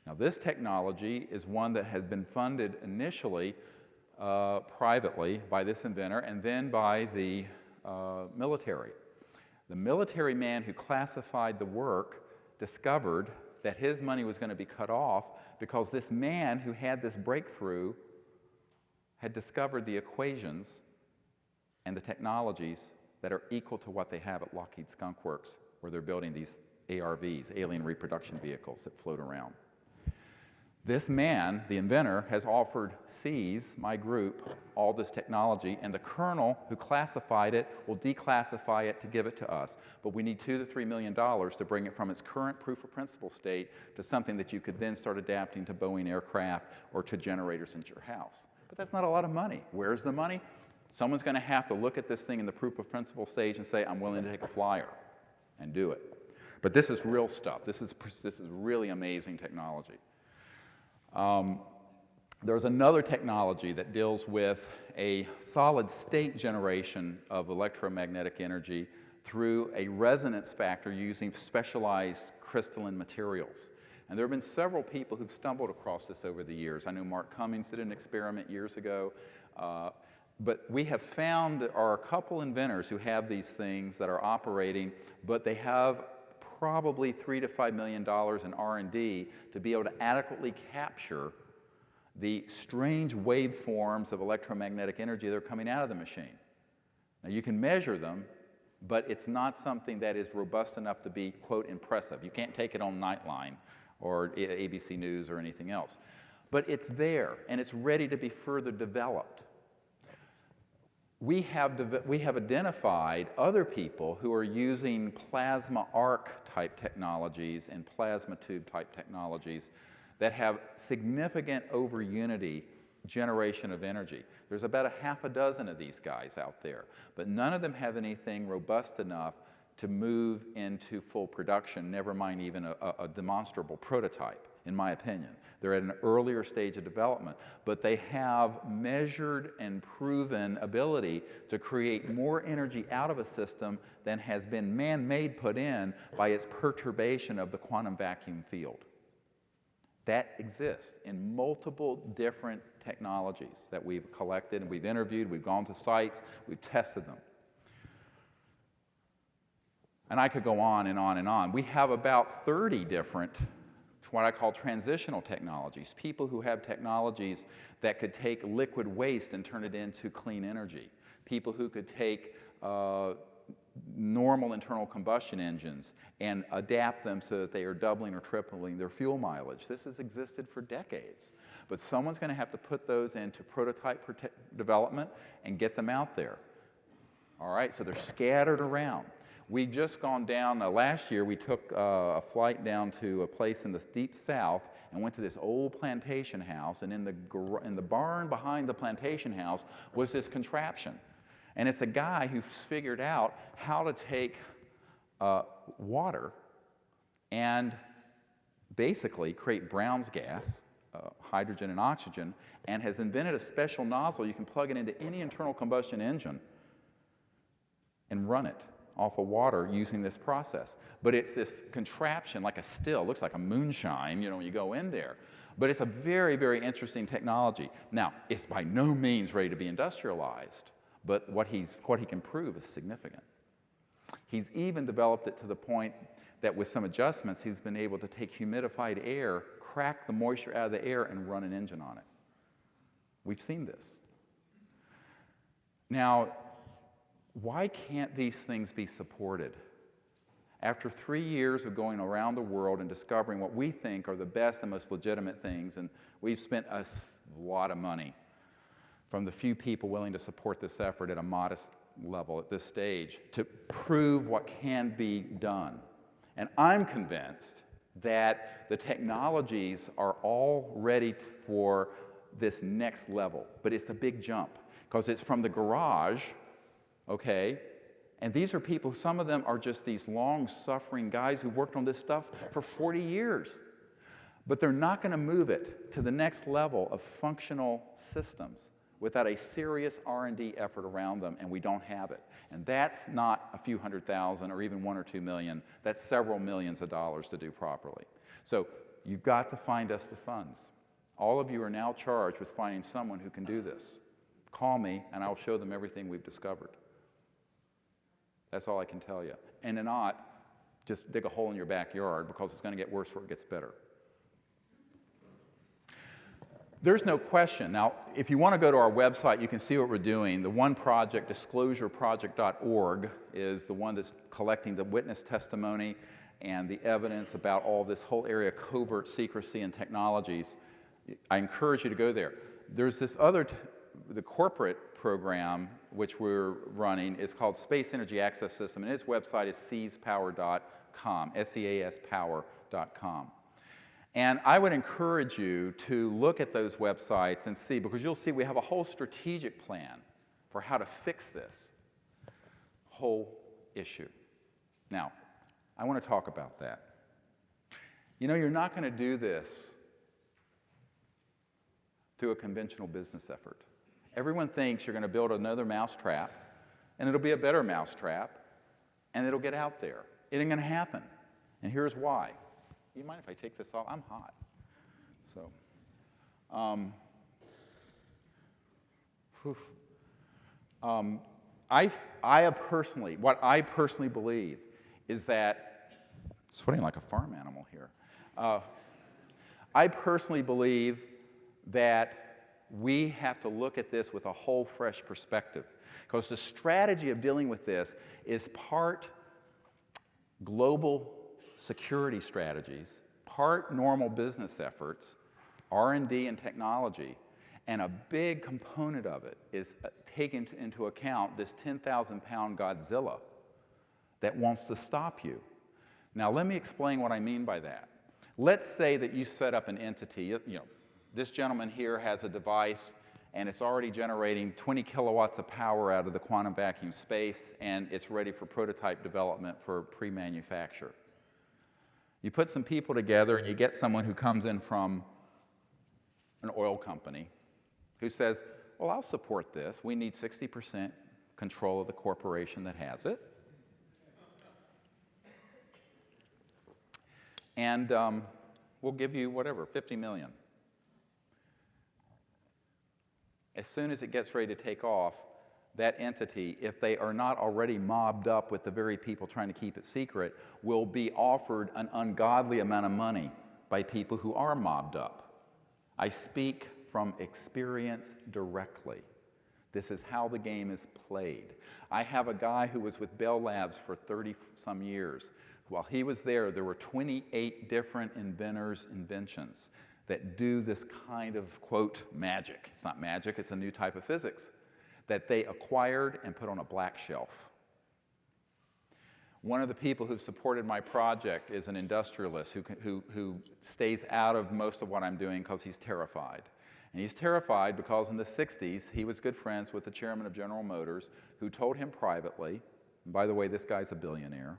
Now, this technology is one that has been funded initially privately by this inventor and then by the military. The military man who classified the work discovered that his money was going to be cut off because this man who had this breakthrough had discovered the equations and the technologies that are equal to what they have at Lockheed Skunk Works, where they're building these ARVs, alien reproduction vehicles that float around. This man, the inventor, has offered SEAS, my group, all this technology, and the colonel who classified it will declassify it to give it to us. But we need $2 to $3 million to bring it from its current proof of principle state to something that you could then start adapting to Boeing aircraft or to generators in your house. But that's not a lot of money. Where's the money? Someone's going to have to look at this thing in the proof of principle stage and say, I'm willing to take a flyer and do it. But this is real stuff. This is really amazing technology. There's another technology that deals with a solid state generation of electromagnetic energy through a resonance factor using specialized crystalline materials. And there have been several people who've stumbled across this over the years. I know Mark Cummings did an experiment years ago. But we have found there are a couple inventors who have these things that are operating, but they have probably $3 to $5 million in R&D to be able to adequately capture the strange waveforms of electromagnetic energy that are coming out of the machine. Now, you can measure them, but it's not something that is robust enough to be, quote, impressive. You can't take it on Nightline or ABC News or anything else. But it's there, and it's ready to be further developed. We have identified other people who are using plasma arc type technologies and plasma tube type technologies that have significant over unity generation of energy. There's about a half a dozen of these guys out there, but none of them have anything robust enough to move into full production, never mind even a demonstrable prototype, in my opinion. They're at an earlier stage of development, but they have measured and proven ability to create more energy out of a system than has been man-made put in by its perturbation of the quantum vacuum field. That exists in multiple different technologies that we've collected and we've interviewed, we've gone to sites, we've tested them. And I could go on and on and on. We have about 30 different, what I call transitional technologies, people who have technologies that could take liquid waste and turn it into clean energy, people who could take normal internal combustion engines and adapt them so that they are doubling or tripling their fuel mileage. This has existed for decades. But someone's going to have to put those into prototype development and get them out there. All right, so they're scattered around. We've just gone down, last year we took a flight down to a place in the deep south and went to this old plantation house, and in the barn behind the plantation house was this contraption. And it's a guy who's figured out how to take water and basically create Brown's gas, hydrogen and oxygen, and has invented a special nozzle. You can plug it into any internal combustion engine and run it off of water using this process. But it's this contraption, like a still, looks like a moonshine, you know, when you go in there. But it's a very, very interesting technology. Now, it's by no means ready to be industrialized, but what he can prove is significant. He's even developed it to the point that with some adjustments, he's been able to take humidified air, crack the moisture out of the air, and run an engine on it. We've seen this. Now, why can't these things be supported? After 3 years of going around the world and discovering what we think are the best and most legitimate things, and we've spent a lot of money from the few people willing to support this effort at a modest level at this stage to prove what can be done. And I'm convinced that the technologies are all ready for this next level, but it's a big jump because it's from the garage. Okay? And these are people, some of them are just these long-suffering guys who've worked on this stuff for 40 years. But they're not going to move it to the next level of functional systems without a serious R&D effort around them, and we don't have it. And that's not a few $100,000 or even $1 or $2 million. That's several millions of dollars to do properly. So you've got to find us the funds. All of you are now charged with finding someone who can do this. Call me, and I'll show them everything we've discovered. That's all I can tell you. And if not, just dig a hole in your backyard because it's going to get worse before it gets better. There's no question. Now, if you want to go to our website, you can see what we're doing. The one project, disclosureproject.org, is the one that's collecting the witness testimony and the evidence about all this whole area of covert secrecy and technologies. I encourage you to go there. There's this other, the corporate program which we're running is called Space Energy Access System, and its website is seaspower.com, seaspower.com. And I would encourage you to look at those websites and see, because you'll see we have a whole strategic plan for how to fix this whole issue. Now, I want to talk about that. You know, you're not going to do this through a conventional business effort. Everyone thinks you're going to build another mousetrap, and it'll be a better mousetrap, and it'll get out there. It ain't going to happen. And here's why. You mind if I take this off? I'm hot. So, what I personally believe is that, sweating like a farm animal here. I personally believe that we have to look at this with a whole fresh perspective, because the strategy of dealing with this is part global security strategies, part normal business efforts, R&D and technology, and a big component of it is taking into account this 10,000-pound Godzilla that wants to stop you. Now, let me explain what I mean by that. Let's say that you set up an entity, you know, this gentleman here has a device, and it's already generating 20 kilowatts of power out of the quantum vacuum space, and it's ready for prototype development for pre-manufacture. You put some people together, and you get someone who comes in from an oil company who says, well, I'll support this. We need 60% control of the corporation that has it. And we'll give you whatever, $50 million. As soon as it gets ready to take off, that entity, if they are not already mobbed up with the very people trying to keep it secret, will be offered an ungodly amount of money by people who are mobbed up. I speak from experience directly. This is how the game is played. I have a guy who was with Bell Labs for 30-some years. While he was there were 28 different inventors' inventions that do this kind of, quote, magic. It's not magic, it's a new type of physics that they acquired and put on a black shelf. One of the people who supported my project is an industrialist who stays out of most of what I'm doing because he's terrified. And he's terrified because in the 60s, he was good friends with the chairman of General Motors, who told him privately, and by the way, this guy's a billionaire,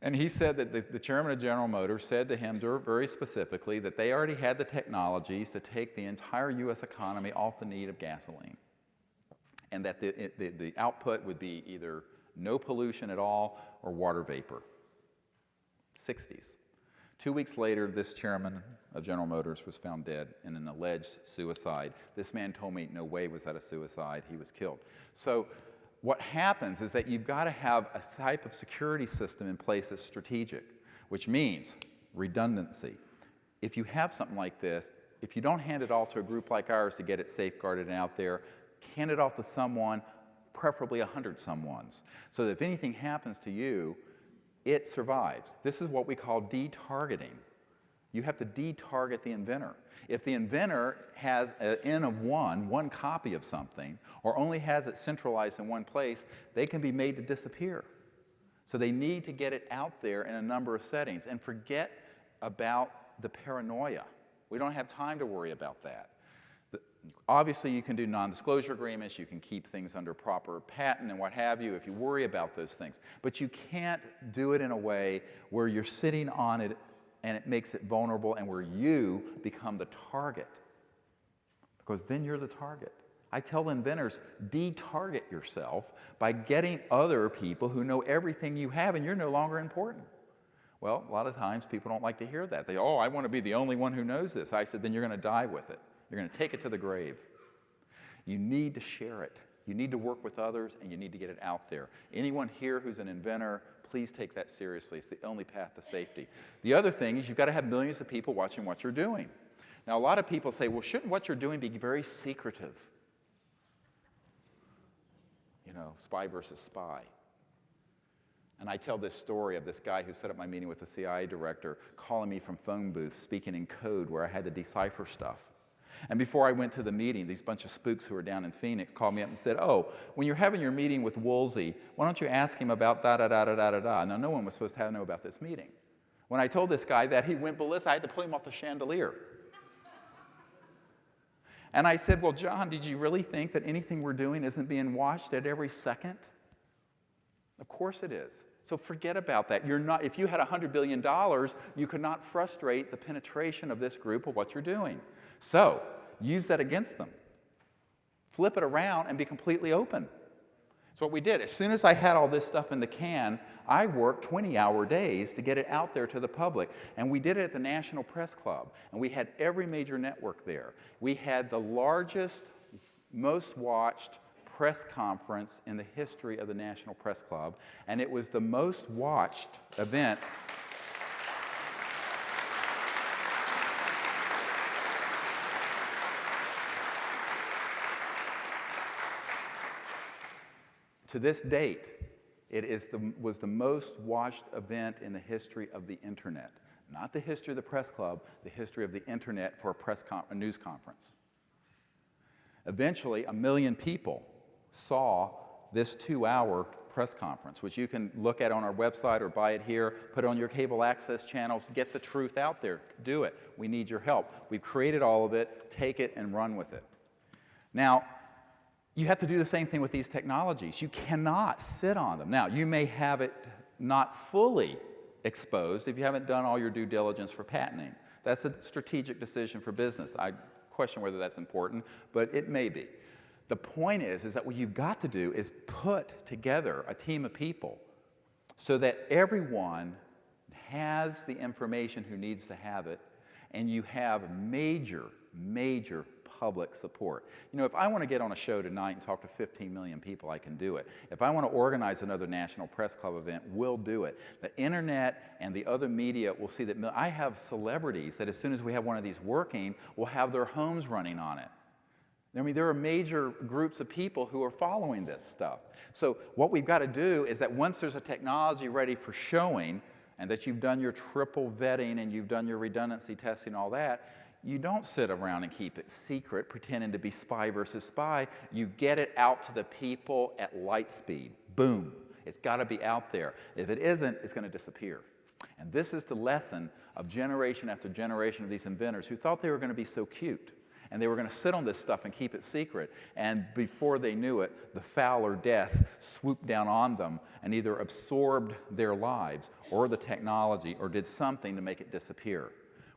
and he said that the chairman of General Motors said to him very specifically that they already had the technologies to take the entire U.S. economy off the need of gasoline, and that the output would be either no pollution at all or water vapor. 60s. 2 weeks later, this chairman of General Motors was found dead in an alleged suicide. This man told me no way was that a suicide, he was killed. So what happens is that you've got to have a type of security system in place that's strategic, which means redundancy. If you have something like this, if you don't hand it off to a group like ours to get it safeguarded and out there, hand it off to someone, preferably 100 someones, so that if anything happens to you, it survives. This is what we call detargeting. You have to detarget the inventor. If the inventor has an N of one copy of something, or only has it centralized in one place, they can be made to disappear. So they need to get it out there in a number of settings and forget about the paranoia. We don't have time to worry about that. Obviously, you can do non-disclosure agreements, you can keep things under proper patent and what have you if you worry about those things. But you can't do it in a way where you're sitting on it and it makes it vulnerable and where you become the target. Because then you're the target. I tell inventors, de-target yourself by getting other people who know everything you have and you're no longer important. Well, a lot of times people don't like to hear that. They, I want to be the only one who knows this. I said, then you're going to die with it. You're going to take it to the grave. You need to share it. You need to work with others, and you need to get it out there. Anyone here who's an inventor, please take that seriously. It's the only path to safety. The other thing is you've got to have millions of people watching what you're doing. Now, a lot of people say, well, shouldn't what you're doing be very secretive? You know, spy versus spy. And I tell this story of this guy who set up my meeting with the CIA director, calling me from phone booths, speaking in code where I had to decipher stuff. And before I went to the meeting, these bunch of spooks who were down in Phoenix called me up and said, when you're having your meeting with Woolsey, why don't you ask him about da-da-da-da-da-da-da? Now, no one was supposed to know about this meeting. When I told this guy that, he went ballistic. I had to pull him off the chandelier. And I said, well, John, did you really think that anything we're doing isn't being watched at every second? Of course it is. So forget about that. If you had $100 billion, you could not frustrate the penetration of this group of what you're doing. So use that against them. Flip it around and be completely open. That's what we did. As soon as I had all this stuff in the can, I worked 20-hour days to get it out there to the public. And we did it at the National Press Club. And we had every major network there. We had the largest, most watched press conference in the history of the National Press Club. And it was the most watched event. To this date, it was the most watched event in the history of the internet. Not the history of the press club, the history of the internet for a news conference. Eventually, 1 million people saw this 2-hour press conference, which you can look at on our website or buy it here, put it on your cable access channels, get the truth out there. Do it. We need your help. We've created all of it. Take it and run with it. Now, you have to do the same thing with these technologies. You cannot sit on them. Now, you may have it not fully exposed if you haven't done all your due diligence for patenting. That's a strategic decision for business. I question whether that's important, but it may be. The point is that what you've got to do is put together a team of people so that everyone has the information who needs to have it, and you have major public support. You know, if I want to get on a show tonight and talk to 15 million people, I can do it. If I want to organize another National Press Club event, we'll do it. The internet and the other media will see that I have celebrities that as soon as we have one of these working, will have their homes running on it. I mean, there are major groups of people who are following this stuff. So what we've got to do is that once there's a technology ready for showing, and that you've done your triple vetting and you've done your redundancy testing, all that, you don't sit around and keep it secret, pretending to be spy versus spy. You get it out to the people at light speed. Boom. It's got to be out there. If it isn't, it's going to disappear. And this is the lesson of generation after generation of these inventors who thought they were going to be so cute. And they were going to sit on this stuff and keep it secret. And before they knew it, the foul or death swooped down on them and either absorbed their lives or the technology or did something to make it disappear.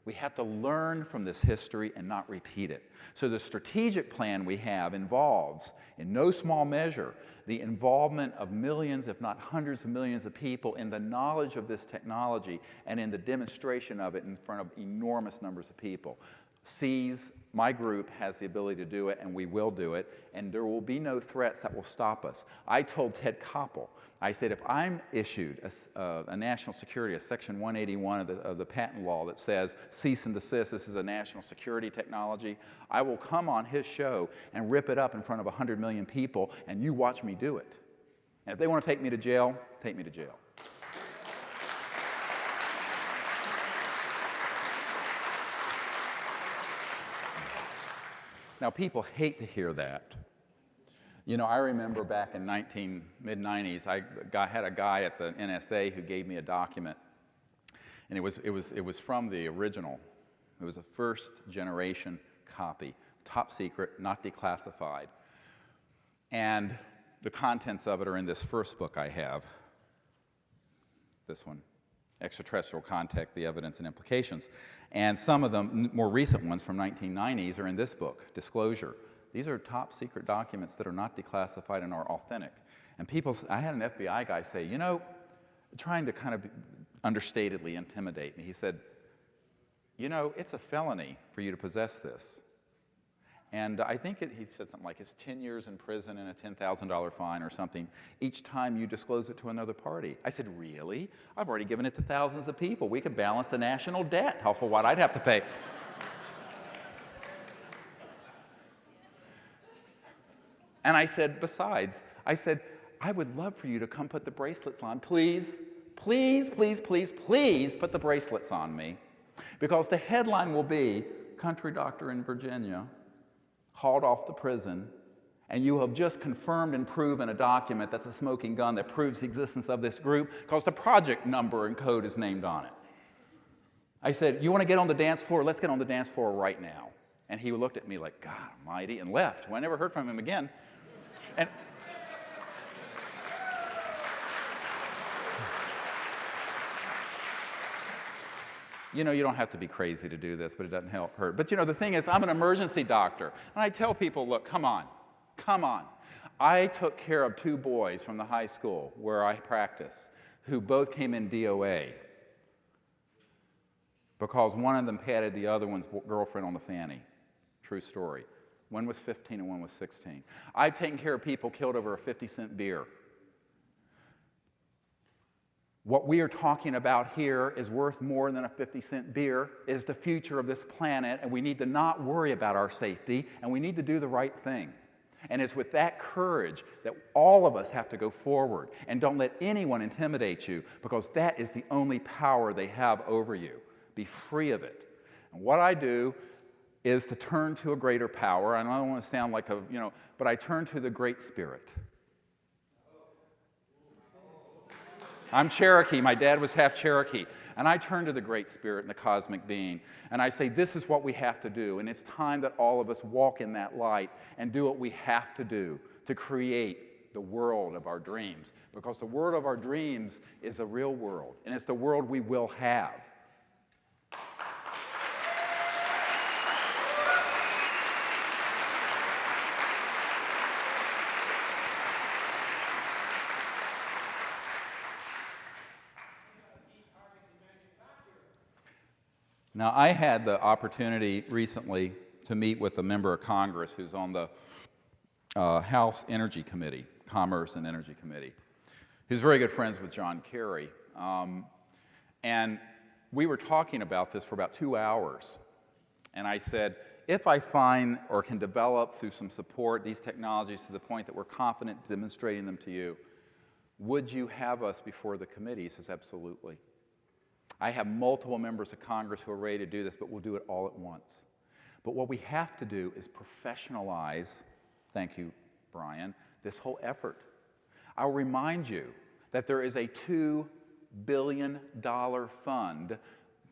We have to learn from this history and not repeat it. So the strategic plan we have involves, in no small measure, the involvement of millions, if not hundreds of millions of people in the knowledge of this technology and in the demonstration of it in front of enormous numbers of people. My group has the ability to do it, and we will do it, and there will be no threats that will stop us. I told Ted Koppel, I said, if I'm issued a national security, a Section 181 of the patent law that says cease and desist, this is a national security technology, I will come on his show and rip it up in front of 100 million people, and you watch me do it. And if they want to take me to jail, take me to jail. Now, people hate to hear that. You know, I remember back in mid-90s, I had a guy at the NSA who gave me a document, and it was from the original. It was a first-generation copy, top secret, not declassified. And the contents of it are in this first book I have, this one. Extraterrestrial Contact, the Evidence and Implications. And some of the more recent ones from 1990s are in this book, Disclosure. These are top secret documents that are not declassified and are authentic. And I had an FBI guy say, you know, trying to kind of understatedly intimidate me, he said, you know, it's a felony for you to possess this. And I think he said something like it's 10 years in prison and a $10,000 fine or something each time you disclose it to another party. I said, really? I've already given it to thousands of people. We could balance the national debt for what I'd have to pay. And I said, besides, I would love for you to come put the bracelets on. Please, please, please, please, please put the bracelets on me. Because the headline will be, country doctor in Virginia hauled off the prison, and you have just confirmed and proven a document that's a smoking gun that proves the existence of this group because the project number and code is named on it. I said, you want to get on the dance floor? Let's get on the dance floor right now. And he looked at me like, God almighty, and left. Well, I never heard from him again. And you know, you don't have to be crazy to do this, but it doesn't hurt. But you know, the thing is, I'm an emergency doctor. And I tell people, look, come on. I took care of 2 boys from the high school where I practice who both came in DOA because one of them patted the other one's girlfriend on the fanny. True story. One was 15 and one was 16. I've taken care of people killed over a 50-cent beer. What we are talking about here is worth more than a 50-cent beer. It is the future of this planet, and we need to not worry about our safety, and we need to do the right thing. And it's with that courage that all of us have to go forward. And don't let anyone intimidate you, because that is the only power they have over you. Be free of it. And what I do is to turn to a greater power. I don't want to sound like but I turn to the Great Spirit. I'm Cherokee. My dad was half Cherokee. And I turn to the Great Spirit and the cosmic being, and I say, this is what we have to do. And it's time that all of us walk in that light and do what we have to do to create the world of our dreams. Because the world of our dreams is a real world, and it's the world we will have. Now, I had the opportunity recently to meet with a member of Congress who's on the House Energy Committee, Commerce and Energy Committee. He's very good friends with John Kerry. And we were talking about this for about 2 hours. And I said, if I find or can develop through some support these technologies to the point that we're confident demonstrating them to you, would you have us before the committee? He says, absolutely. I have multiple members of Congress who are ready to do this, but we'll do it all at once. But what we have to do is professionalize, thank you, Brian, this whole effort. I'll remind you that there is a $2 billion fund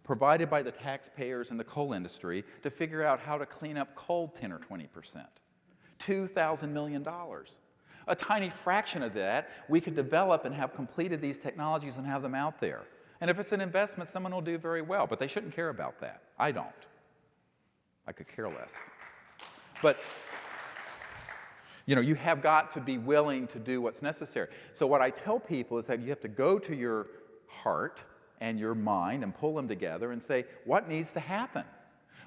provided by the taxpayers in the coal industry to figure out how to clean up coal 10 or 20%. $2,000 million. A tiny fraction of that we could develop and have completed these technologies and have them out there. And if it's an investment, someone will do very well, but they shouldn't care about that. I don't. I could care less. But you have got to be willing to do what's necessary. So what I tell people is that you have to go to your heart and your mind and pull them together and say, what needs to happen?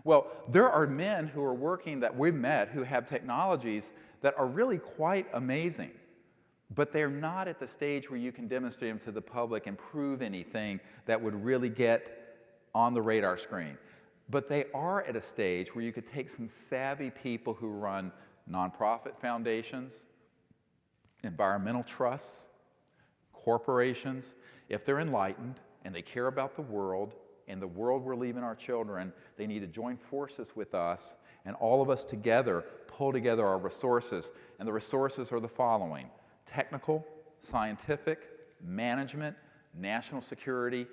Well, there are men who are working that we've met who have technologies that are really quite amazing, but they're not at the stage where you can demonstrate them to the public and prove anything that would really get on the radar screen. But they are at a stage where you could take some savvy people who run nonprofit foundations, environmental trusts, corporations. If they're enlightened and they care about the world and the world we're leaving our children, they need to join forces with us, and all of us together pull together our resources. And the resources are the following: technical, scientific, management, national security,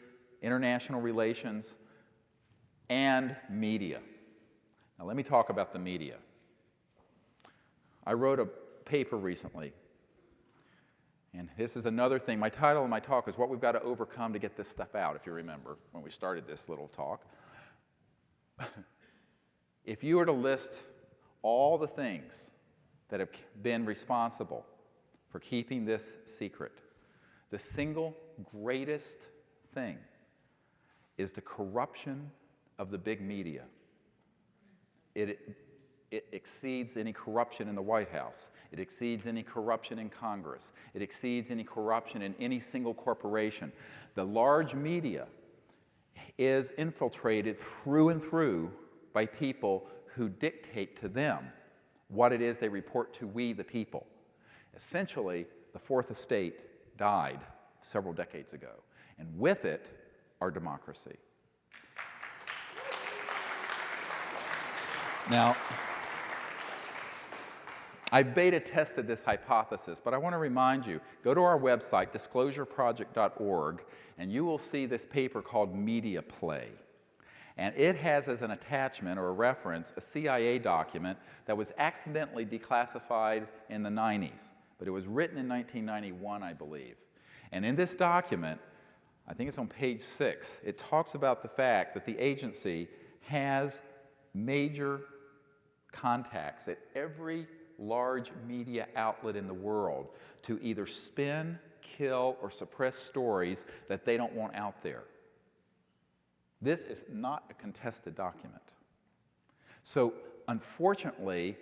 international relations, and media. Now let me talk about the media. I wrote a paper recently, and this is another thing. My title of my talk is What We've Got to Overcome to Get This Stuff Out, if you remember when we started this little talk. If you were to list all the things that have been responsible for keeping this secret, the single greatest thing is the corruption of the big media. It exceeds any corruption in the White House. It exceeds any corruption in Congress. It exceeds any corruption in any single corporation. The large media is infiltrated through and through by people who dictate to them what it is they report to we, the people. Essentially, the Fourth Estate died several decades ago, and with it, our democracy. Now, I beta tested this hypothesis, but I want to remind you, go to our website, disclosureproject.org, and you will see this paper called Media Play. And it has as an attachment or a reference a CIA document that was accidentally declassified in the 90s, but it was written in 1991, I believe. And in this document, I think it's on page 6, it talks about the fact that the agency has major contacts at every large media outlet in the world to either spin, kill, or suppress stories that they don't want out there. This is not a contested document. So, unfortunately,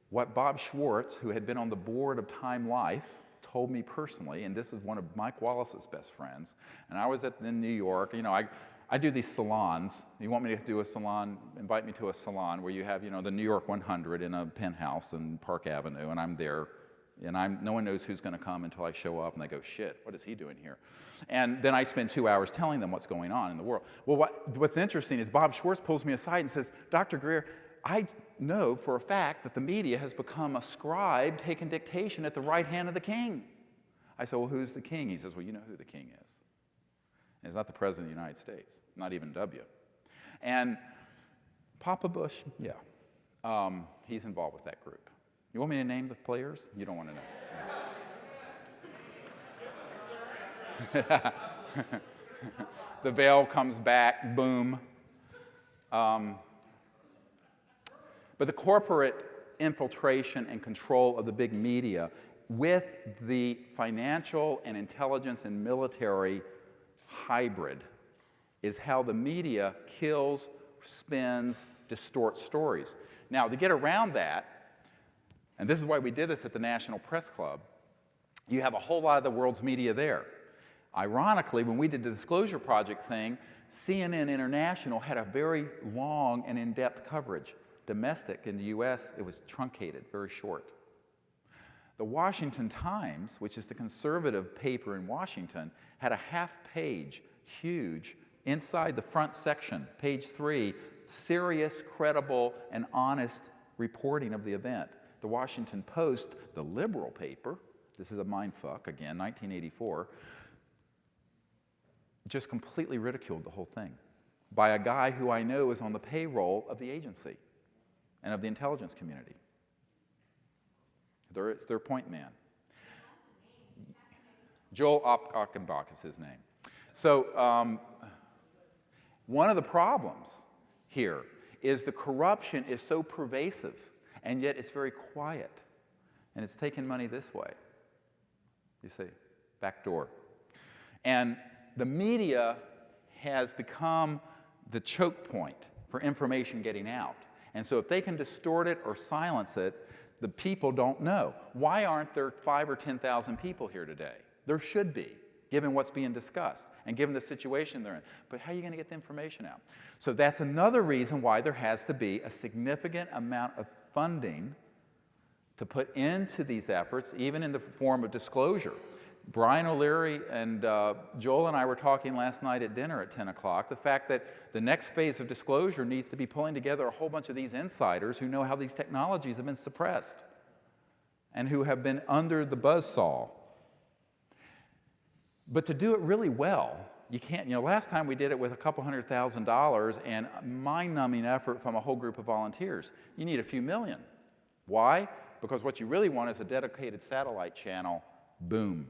what Bob Schwartz, who had been on the board of Time Life, told me personally, and this is one of Mike Wallace's best friends, and I was in New York, I do these salons. You want me to do a salon, invite me to a salon where you have, the New York 100 in a penthouse in Park Avenue, and I'm there, and no one knows who's going to come until I show up, and they go, shit, what is he doing here? And then I spend 2 hours telling them what's going on in the world. Well, what's interesting is Bob Schwartz pulls me aside and says, Dr. Greer, I know for a fact that the media has become a scribe taking dictation at the right hand of the king. I said, well, who's the king? He says, well, you know who the king is. And it's not the President of the United States, not even W. And Papa Bush, yeah, he's involved with that group. You want me to name the players? You don't want to know. The veil comes back, boom. But the corporate infiltration and control of the big media with the financial and intelligence and military hybrid is how the media kills, spins, distorts stories. Now, to get around that, and this is why we did this at the National Press Club, you have a whole lot of the world's media there. Ironically, when we did the Disclosure Project thing, CNN International had a very long and in-depth coverage. Domestic in the US, it was truncated, very short. The Washington Times, which is the conservative paper in Washington, had a half-page, huge, inside the front section, page 3, serious, credible, and honest reporting of the event. The Washington Post, the liberal paper, this is a mindfuck, again, 1984, just completely ridiculed the whole thing by a guy who I know is on the payroll of the agency and of the intelligence community. It's their point man. Joel Achenbach is his name. So one of the problems here is the corruption is so pervasive, and yet it's very quiet. And it's taking money this way. You see, back door. And the media has become the choke point for information getting out. And so if they can distort it or silence it, the people don't know. Why aren't there 5,000 or 10,000 people here today? There should be, given what's being discussed and given the situation they're in. But how are you going to get the information out? So that's another reason why there has to be a significant amount of funding to put into these efforts, even in the form of disclosure. Brian O'Leary and Joel and I were talking last night at dinner at 10 o'clock, the fact that the next phase of disclosure needs to be pulling together a whole bunch of these insiders who know how these technologies have been suppressed and who have been under the buzzsaw. But to do it really well, you can't, last time we did it with a couple $100,000 and a mind-numbing effort from a whole group of volunteers. You need a few million. Why? Because what you really want is a dedicated satellite channel, boom.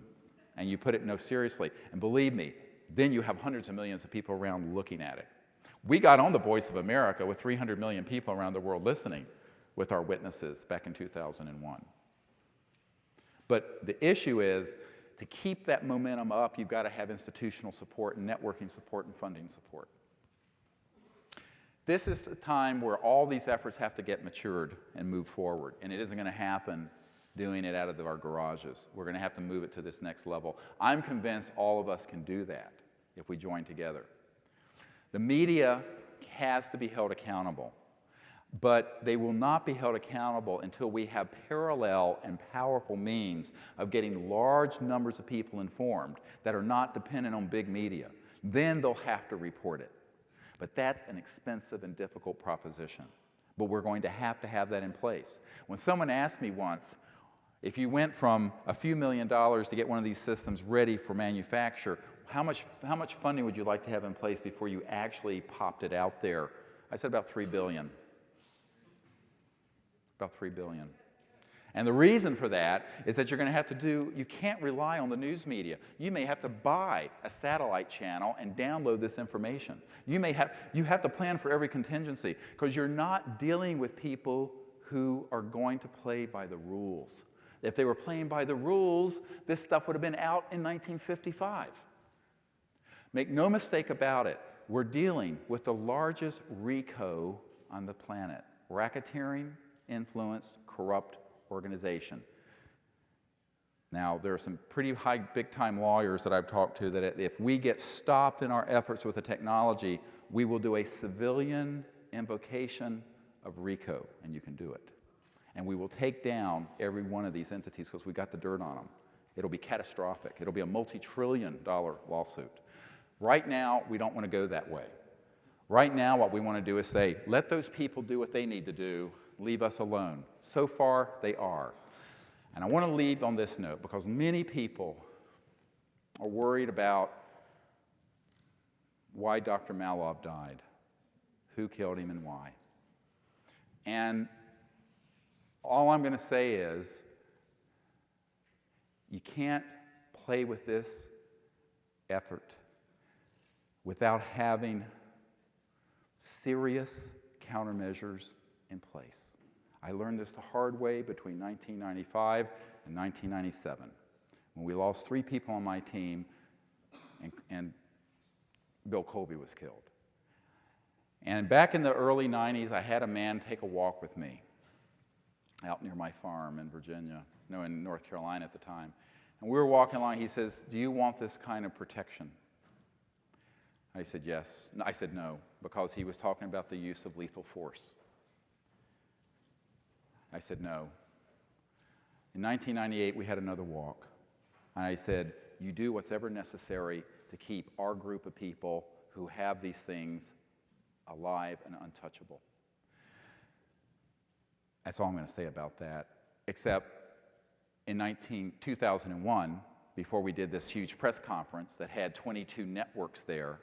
And you put it seriously. And believe me, then you have hundreds of millions of people around looking at it. We got on the Voice of America with 300 million people around the world listening with our witnesses back in 2001. But the issue is, to keep that momentum up, you've got to have institutional support and networking support and funding support. This is the time where all these efforts have to get matured and move forward. And it isn't going to happen doing it out of our garages. We're going to have to move it to this next level. I'm convinced all of us can do that if we join together. The media has to be held accountable, but they will not be held accountable until we have parallel and powerful means of getting large numbers of people informed that are not dependent on big media. Then they'll have to report it. But that's an expensive and difficult proposition. But we're going to have that in place. When someone asked me once, if you went from a few $1 million to get one of these systems ready for manufacture, how much funding would you like to have in place before you actually popped it out there? I said about $3 billion. About $3 billion. And the reason for that is that you're going to have to you can't rely on the news media. You may have to buy a satellite channel and download this information. You have to plan for every contingency because you're not dealing with people who are going to play by the rules. If they were playing by the rules, this stuff would have been out in 1955. Make no mistake about it, we're dealing with the largest RICO on the planet. Racketeering, influenced, corrupt organization. Now, there are some pretty big-time lawyers that I've talked to that if we get stopped in our efforts with the technology, we will do a civilian invocation of RICO, and you can do it. And we will take down every one of these entities because we got the dirt on them. It'll be catastrophic. It'll be a multi-trillion-dollar lawsuit. Right now, we don't want to go that way. Right now, what we want to do is say, let those people do what they need to do, leave us alone. So far, they are. And I want to leave on this note because many people are worried about why Dr. Malov died, who killed him and why. And all I'm going to say is you can't play with this effort without having serious countermeasures in place. I learned this the hard way between 1995 and 1997 when we lost 3 people on my team and Bill Colby was killed. And back in the early 90s, I had a man take a walk with me out near my farm in Virginia, no, in North Carolina at the time. And we were walking along. He says, "Do you want this kind of protection?" I said, "Yes." I said, "No," because he was talking about the use of lethal force. I said, "No." In 1998, we had another walk. And I said, "You do what's ever necessary to keep our group of people who have these things alive and untouchable." That's all I'm going to say about that, except in 2001, before we did this huge press conference that had 22 networks there,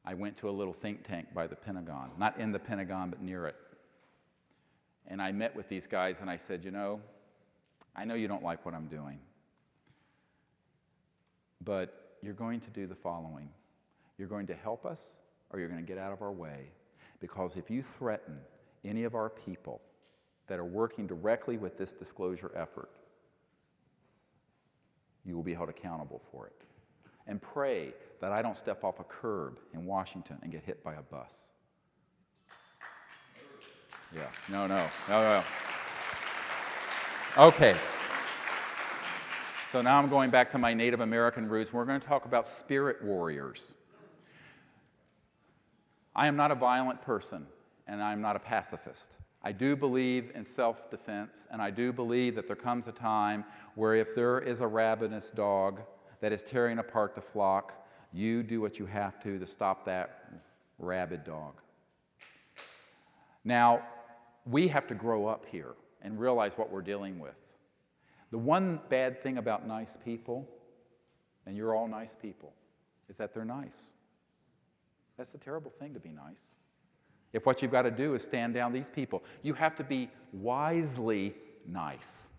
I went to a little think tank by the Pentagon, not in the Pentagon, but near it. And I met with these guys and I said, "You know, I know you don't like what I'm doing, but you're going to do the following. You're going to help us or you're going to get out of our way. Because if you threaten any of our people that are working directly with this disclosure effort, you will be held accountable for it. And pray that I don't step off a curb in Washington and get hit by a bus." Yeah, no. Okay. So now I'm going back to my Native American roots. We're going to talk about spirit warriors. I am not a violent person, and I'm not a pacifist. I do believe in self-defense, and I do believe that there comes a time where if there is a ravenous dog that is tearing apart the flock, you do what you have to stop that rabid dog. Now, we have to grow up here and realize what we're dealing with. The one bad thing about nice people, and you're all nice people, is that they're nice. That's a terrible thing to be nice. If what you've got to do is stand down these people, you have to be wisely nice.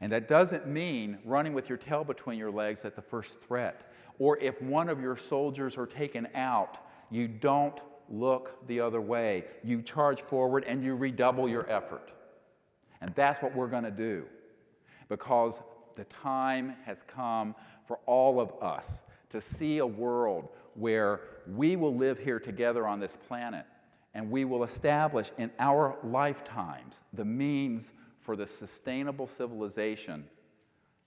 And that doesn't mean running with your tail between your legs at the first threat. Or if one of your soldiers are taken out, you don't look the other way. You charge forward and you redouble your effort. And that's what we're going to do. Because the time has come for all of us to see a world where we will live here together on this planet, and we will establish in our lifetimes the means for the sustainable civilization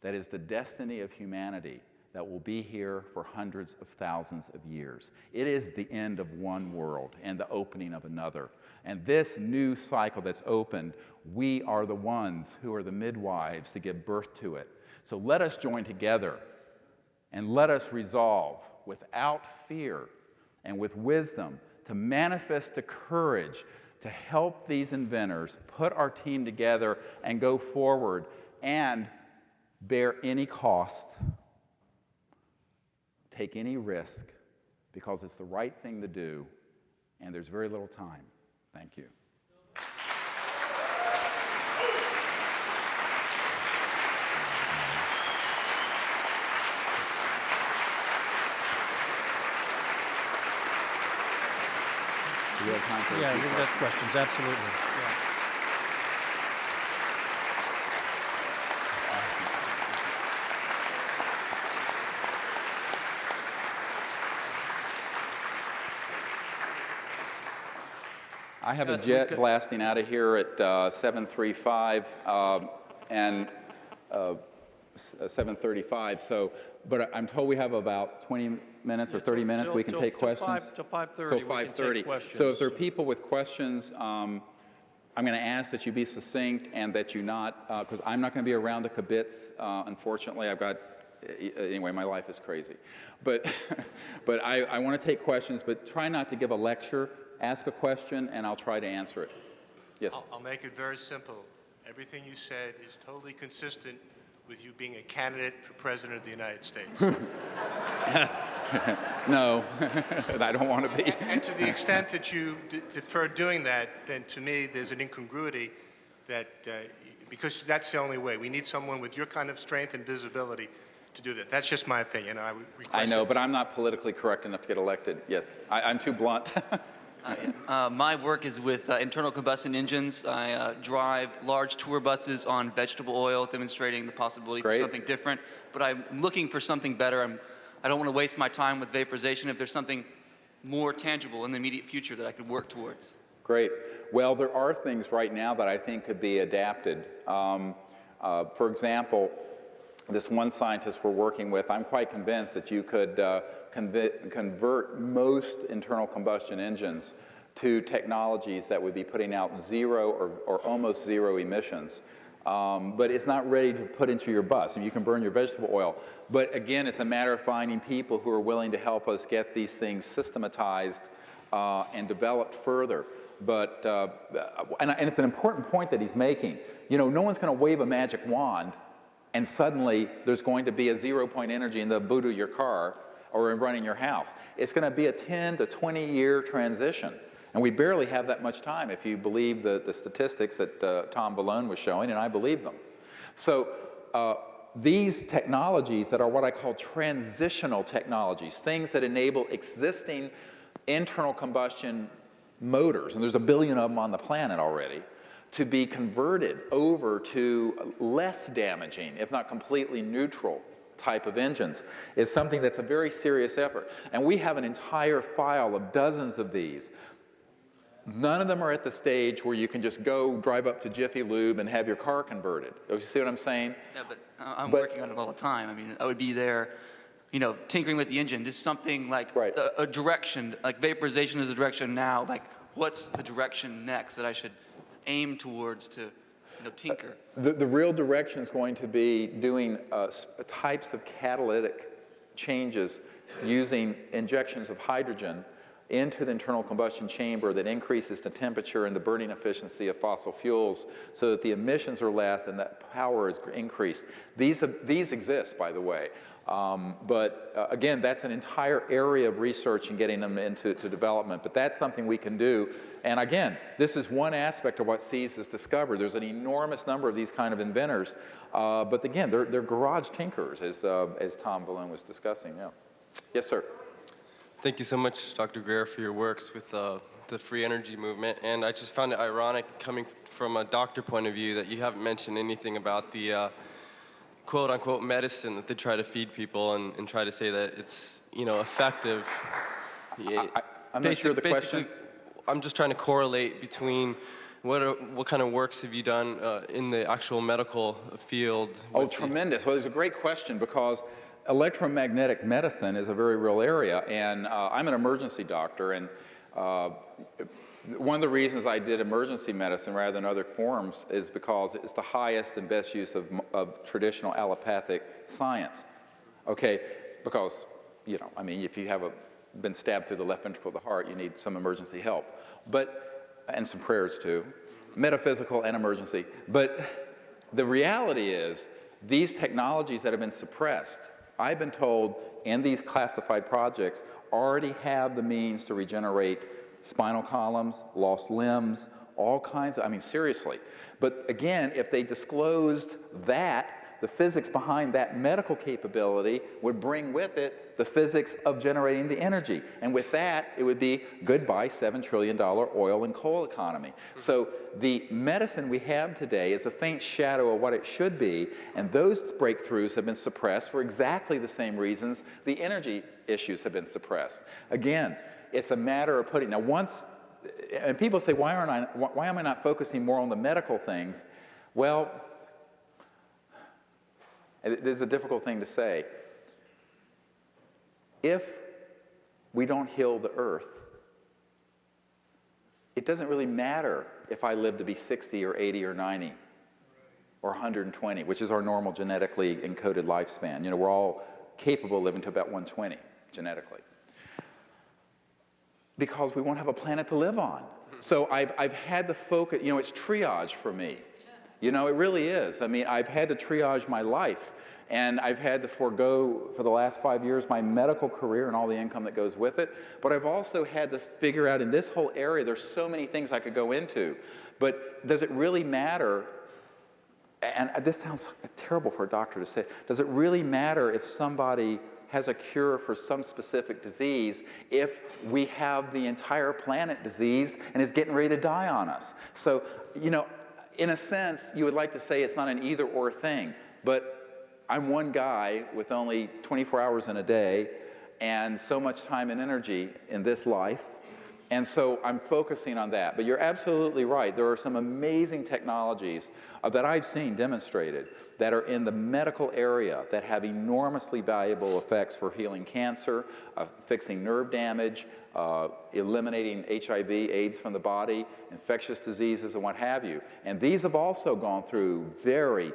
that is the destiny of humanity that will be here for hundreds of thousands of years. It is the end of one world and the opening of another. And this new cycle that's opened, we are the ones who are the midwives to give birth to it. So let us join together and let us resolve without fear and with wisdom to manifest the courage to help these inventors put our team together and go forward and bear any cost, take any risk, because it's the right thing to do, and there's very little time. Thank you. Do you have time for Yeah, we've got questions, absolutely. Yeah. I have a jet blasting out of here at 7:35 and 7:35. So, but I'm told we have about 20 minutes or 30 minutes. We can take questions. Till 5:30. Till 5:30. So, if there are people with questions, I'm going to ask that you be succinct and that you not, because I'm not going to be around to kibitz. Unfortunately, I've got. Anyway, my life is crazy. But I want to take questions, but try not to give a lecture. Ask a question, and I'll try to answer it. Yes? I'll make it very simple. Everything you said is totally consistent with you being a candidate for President of the United States. No, I don't want to be. And to the extent that you defer doing that, then to me there's an incongruity that, because that's the only way. We need someone with your kind of strength and visibility to do that. That's just my opinion. I know, but I'm not politically correct enough to get elected. Yes, I'm too blunt. My work is with internal combustion engines. I drive large tour buses on vegetable oil, demonstrating the possibility for something different. But I'm looking for something better. I don't want to waste my time with vaporization. If there's something more tangible in the immediate future that I could work towards? Great. Well, there are things right now that I think could be adapted. For example, this one scientist we're working with, I'm quite convinced that you could convert most internal combustion engines to technologies that would be putting out zero or almost zero emissions. But it's not ready to put into your bus. I mean, you can burn your vegetable oil. But again, it's a matter of finding people who are willing to help us get these things systematized and developed further. But, and it's an important point that he's making. You know, no one's going to wave a magic wand and suddenly there's going to be a 0-point energy in the boot of your car or in running your house. It's going to be a 10 to 20 year transition. And we barely have that much time if you believe the statistics that Tom Valone was showing, and I believe them. So these technologies that are what I call transitional technologies, things that enable existing internal combustion motors, and there's a billion of them on the planet already, to be converted over to less damaging, if not completely neutral, type of engines, is something that's a very serious effort. And we have an entire file of dozens of these. None of them are at the stage where you can just go drive up to Jiffy Lube and have your car converted. You see what I'm saying? Yeah, but I'm working on it all the time. I mean, I would be there, you know, tinkering with the engine, just something like a direction, like vaporization is a direction now, like what's the direction next that I should aim towards to, you know, tinker? The real direction is going to be doing types of catalytic changes using injections of hydrogen into the internal combustion chamber that increases the temperature and the burning efficiency of fossil fuels so that the emissions are less and that power is increased. These exist, by the way. But again, that's an entire area of research and getting them into development. But that's something we can do. And again, this is one aspect of what SEAS has discovered. There's an enormous number of these kind of inventors. But again, they're garage tinkers, as Tom Valone was discussing. Yeah. Yes, sir. Thank you so much, Dr. Greer, for your works with the free energy movement. And I just found it ironic, coming from a doctor point of view, that you haven't mentioned anything about the quote-unquote medicine that they try to feed people and try to say that it's, you know, effective. I'm not sure the question. I'm just trying to correlate between what kind of works have you done in the actual medical field? Oh, tremendous. Well, it's a great question because electromagnetic medicine is a very real area, and I'm an emergency doctor, and one of the reasons I did emergency medicine rather than other forms is because it's the highest and best use of traditional allopathic science. Okay, because, you know, I mean, if you have been stabbed through the left ventricle of the heart, you need some emergency help, and some prayers too, metaphysical and emergency. But the reality is, these technologies that have been suppressed, I've been told, and these classified projects already have the means to regenerate spinal columns, lost limbs, all kinds of, I mean, seriously. But again, if they disclosed that, the physics behind that medical capability would bring with it the physics of generating the energy. And with that, it would be goodbye $7 trillion oil and coal economy. So the medicine we have today is a faint shadow of what it should be, and those breakthroughs have been suppressed for exactly the same reasons the energy issues have been suppressed. Again, it's a matter of putting, now once, and people say, why am I not focusing more on the medical things? Well, this is a difficult thing to say. If we don't heal the earth, it doesn't really matter if I live to be 60 or 80 or 90 or 120, which is our normal genetically encoded lifespan. You know, we're all capable of living to about 120 genetically, because we won't have a planet to live on. So I've had to focus, you know, it's triage for me. You know, it really is. I mean, I've had to triage my life, and I've had to forego, for the last 5 years, my medical career and all the income that goes with it. But I've also had to figure out, in this whole area, there's so many things I could go into. But does it really matter, and this sounds terrible for a doctor to say, does it really matter if somebody has a cure for some specific disease if we have the entire planet diseased and is getting ready to die on us? So, you know, in a sense, you would like to say it's not an either-or thing, but I'm one guy with only 24 hours in a day, and so much time and energy in this life. And so I'm focusing on that. But you're absolutely right. There are some amazing technologies that I've seen demonstrated that are in the medical area that have enormously valuable effects for healing cancer, fixing nerve damage, eliminating HIV, AIDS from the body, infectious diseases, and what have you. And these have also gone through very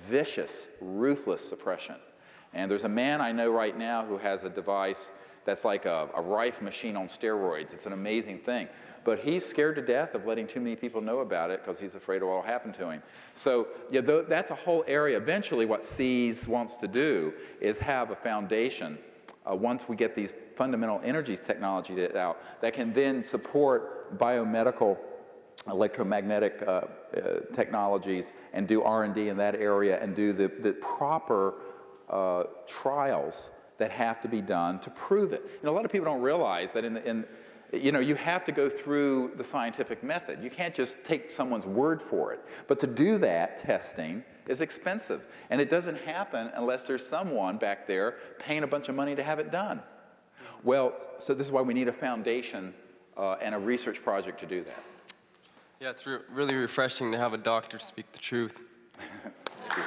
vicious, ruthless suppression. And there's a man I know right now who has a device that's like a Rife machine on steroids. It's an amazing thing. But he's scared to death of letting too many people know about it because he's afraid of what will happen to him. So yeah, that's a whole area. Eventually what SEAS wants to do is have a foundation, once we get these fundamental energies technology out, that can then support biomedical electromagnetic technologies and do R&D in that area and do the proper trials that have to be done to prove it. You know, a lot of people don't realize that you have to go through the scientific method. You can't just take someone's word for it. But to do that testing is expensive. And it doesn't happen unless there's someone back there paying a bunch of money to have it done. Well, so this is why we need a foundation and a research project to do that. Yeah, it's really refreshing to have a doctor speak the truth. Thank you.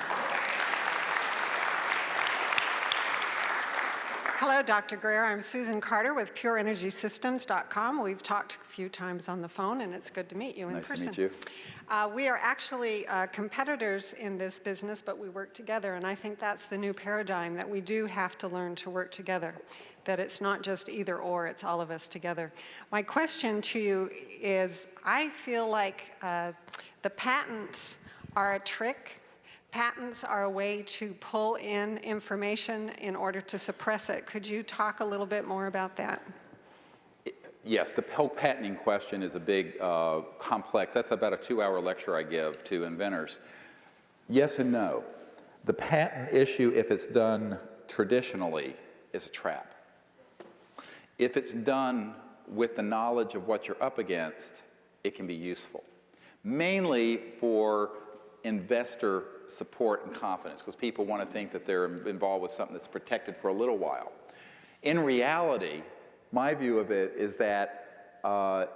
Hello, Dr. Greer. I'm Susan Carter with PureEnergySystems.com. We've talked a few times on the phone, and it's good to meet you in person. Nice to meet you. We are actually competitors in this business, but we work together, and I think that's the new paradigm, that we do have to learn to work together, that it's not just either or, it's all of us together. My question to you is, I feel like the patents are a trick. Patents are a way to pull in information in order to suppress it. Could you talk a little bit more about that? Yes, the whole patenting question is a big, complex. That's about a 2-hour lecture I give to inventors. Yes and no. The patent issue, if it's done traditionally, is a trap. If it's done with the knowledge of what you're up against, it can be useful. Mainly for investor support and confidence, because people want to think that they're involved with something that's protected for a little while. In reality, my view of it is that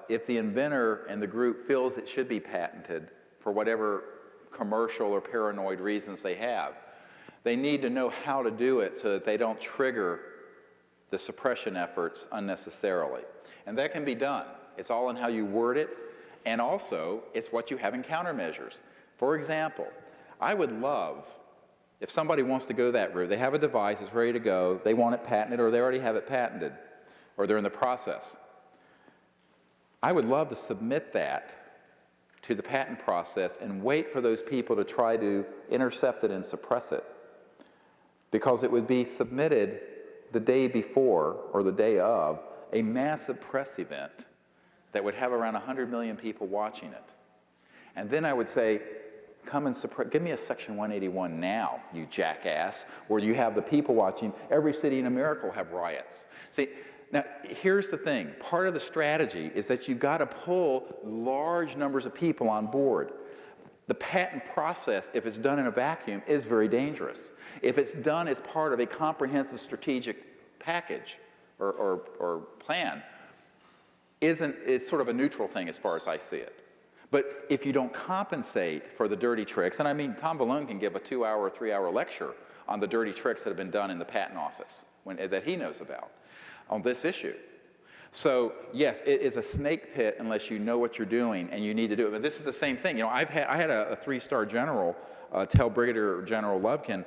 if the inventor and the group feels it should be patented for whatever commercial or paranoid reasons they have, they need to know how to do it so that they don't trigger the suppression efforts unnecessarily. And that can be done. It's all in how you word it, and also it's what you have in countermeasures. For example, I would love if somebody wants to go that route. They have a device, it's ready to go, they want it patented, or they already have it patented, or they're in the process. I would love to submit that to the patent process and wait for those people to try to intercept it and suppress it, because it would be submitted the day before or the day of a massive press event that would have around 100 million people watching it. And then I would say, come and suppress, give me a Section 181 now, you jackass, where you have the people watching. Every city in America will have riots. See, now here's the thing. Part of the strategy is that you've got to pull large numbers of people on board. The patent process, if it's done in a vacuum, is very dangerous. If it's done as part of a comprehensive strategic package or plan, it's sort of a neutral thing as far as I see it. But if you don't compensate for the dirty tricks, and I mean, Tom Valone can give a 2-hour or 3-hour lecture on the dirty tricks that have been done in the patent office that he knows about on this issue. So yes, it is a snake pit unless you know what you're doing and you need to do it. But this is the same thing. You know, I had a 3-star general tell Brigadier General Luvkin,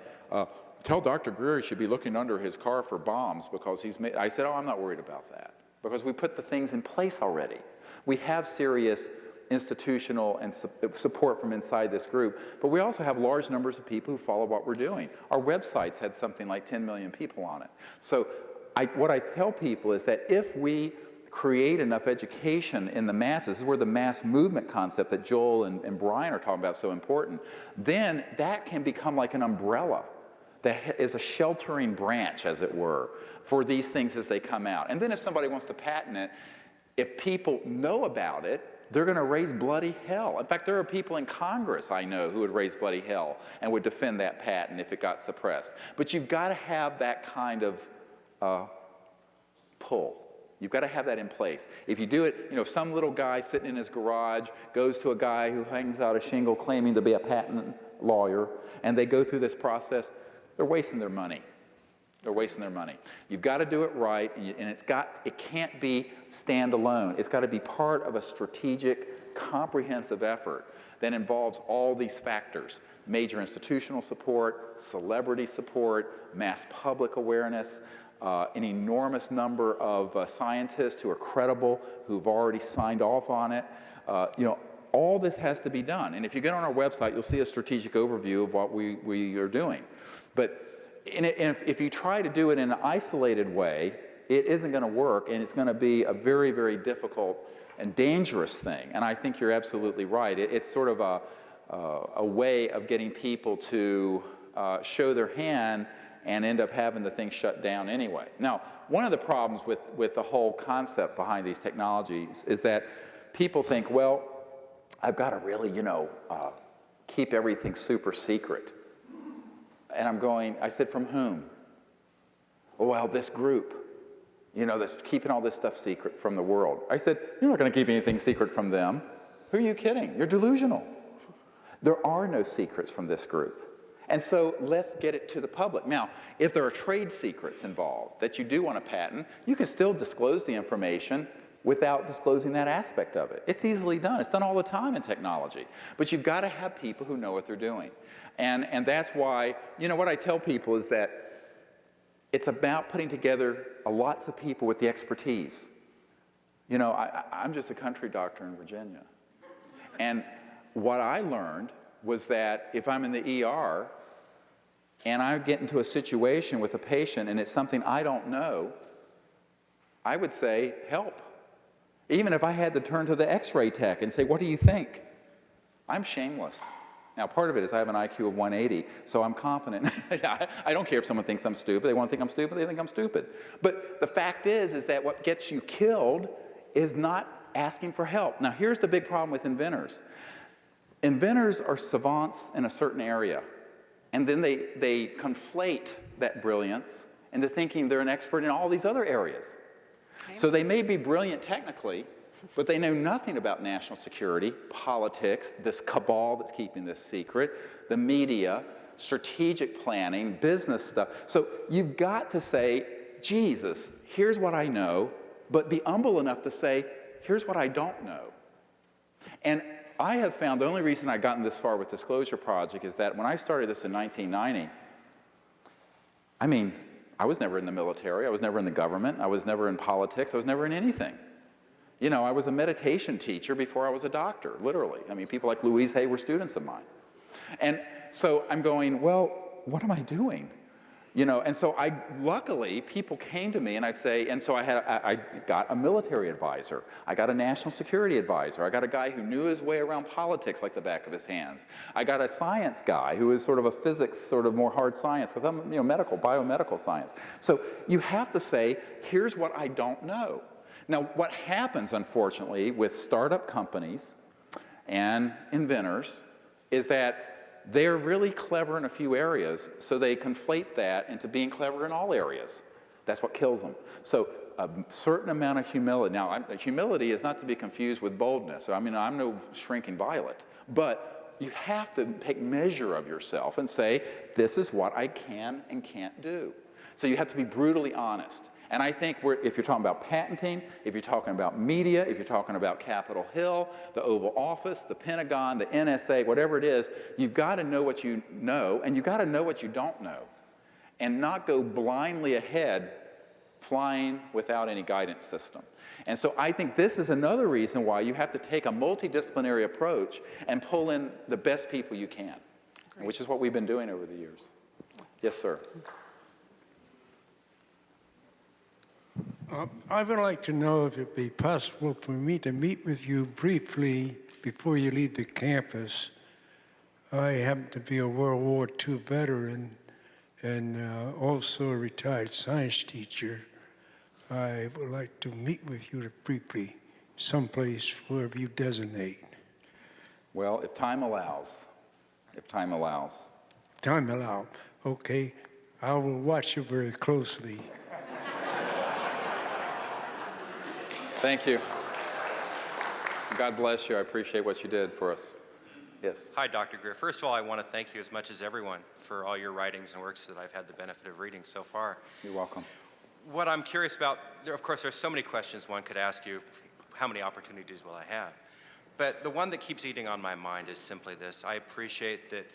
tell Dr. Greer he should be looking under his car for bombs because he's made. I said, oh, I'm not worried about that because we put the things in place already. We have serious institutional and support from inside this group, but we also have large numbers of people who follow what we're doing. Our websites had something like 10 million people on it. So what I tell people is that if we create enough education in the masses, this is where the mass movement concept that Joel and Brian are talking about is so important, then that can become like an umbrella that is a sheltering branch, as it were, for these things as they come out. And then if somebody wants to patent it, if people know about it, they're going to raise bloody hell. In fact, there are people in Congress I know who would raise bloody hell and would defend that patent if it got suppressed. But you've got to have that kind of pull. You've got to have that in place. If you do it, you know, if some little guy sitting in his garage goes to a guy who hangs out a shingle claiming to be a patent lawyer, and they go through this process, they're wasting their money. They're wasting their money. You've got to do it right, and it can't be standalone. It's got to be part of a strategic, comprehensive effort that involves all these factors: major institutional support, celebrity support, mass public awareness, an enormous number of scientists who are credible, who've already signed off on it. You know, all this has to be done. And if you get on our website, you'll see a strategic overview of what we are doing. But if you try to do it in an isolated way, it isn't going to work, and it's going to be a very, very difficult and dangerous thing. And I think you're absolutely right. It's sort of a way of getting people to show their hand and end up having the thing shut down anyway. Now, one of the problems with the whole concept behind these technologies is that people think, well, I've got to really, you know, keep everything super secret. And I said, from whom? Well, this group, you know, that's keeping all this stuff secret from the world. I said, you're not going to keep anything secret from them. Who are you kidding? You're delusional. There are no secrets from this group. And so let's get it to the public. Now, if there are trade secrets involved that you do want to patent, you can still disclose the information without disclosing that aspect of it. It's easily done. It's done all the time in technology. But you've got to have people who know what they're doing. And that's why, you know, what I tell people is that it's about putting together lots of people with the expertise. You know, I'm just a country doctor in Virginia. And what I learned was that if I'm in the ER and I get into a situation with a patient and it's something I don't know, I would say, help. Even if I had to turn to the x-ray tech and say, what do you think? I'm shameless. Now, part of it is I have an IQ of 180, so I'm confident. I don't care if someone thinks I'm stupid. They want to think I'm stupid, they think I'm stupid. But the fact is that what gets you killed is not asking for help. Now, here's the big problem with inventors. Inventors are savants in a certain area, and then they conflate that brilliance into thinking they're an expert in all these other areas. Okay. So they may be brilliant technically, but they know nothing about national security, politics, this cabal that's keeping this secret, the media, strategic planning, business stuff. So you've got to say, Jesus, here's what I know, but be humble enough to say, here's what I don't know. And I have found the only reason I've gotten this far with Disclosure Project is that when I started this in 1990, I mean, I was never in the military, I was never in the government, I was never in politics, I was never in anything. You know, I was a meditation teacher before I was a doctor, literally. I mean, people like Louise Hay were students of mine. And so I'm going, well, what am I doing? You know, and so luckily, people came to me and I'd say, and so I got a military advisor. I got a national security advisor. I got a guy who knew his way around politics like the back of his hands. I got a science guy who is sort of a physics, sort of more hard science, because I'm, you know, biomedical science. So you have to say, here's what I don't know. Now, what happens, unfortunately, with startup companies and inventors is that they're really clever in a few areas, so they conflate that into being clever in all areas. That's what kills them. So a certain amount of humility. Now, humility is not to be confused with boldness. I mean, I'm no shrinking violet. But you have to take measure of yourself and say, this is what I can and can't do. So you have to be brutally honest. And I think if you're talking about patenting, if you're talking about media, if you're talking about Capitol Hill, the Oval Office, the Pentagon, the NSA, whatever it is, you've got to know what you know, and you've got to know what you don't know, and not go blindly ahead, flying without any guidance system. And so I think this is another reason why you have to take a multidisciplinary approach and pull in the best people you can, which is what we've been doing over the years. Yes, sir. I would like to know if it would be possible for me to meet with you briefly before you leave the campus. I happen to be a World War II veteran and also a retired science teacher. I would like to meet with you briefly, someplace wherever you designate. Well, if time allows. If time allows. Time allows. Okay. I will watch you very closely. Thank you. God bless you. I appreciate what you did for us. Yes. Hi, Dr. Greer. First of all, I want to thank you as much as everyone for all your writings and works that I've had the benefit of reading so far. You're welcome. What I'm curious about, of course, there's so many questions one could ask you. How many opportunities will I have? But the one that keeps eating on my mind is simply this. I appreciate that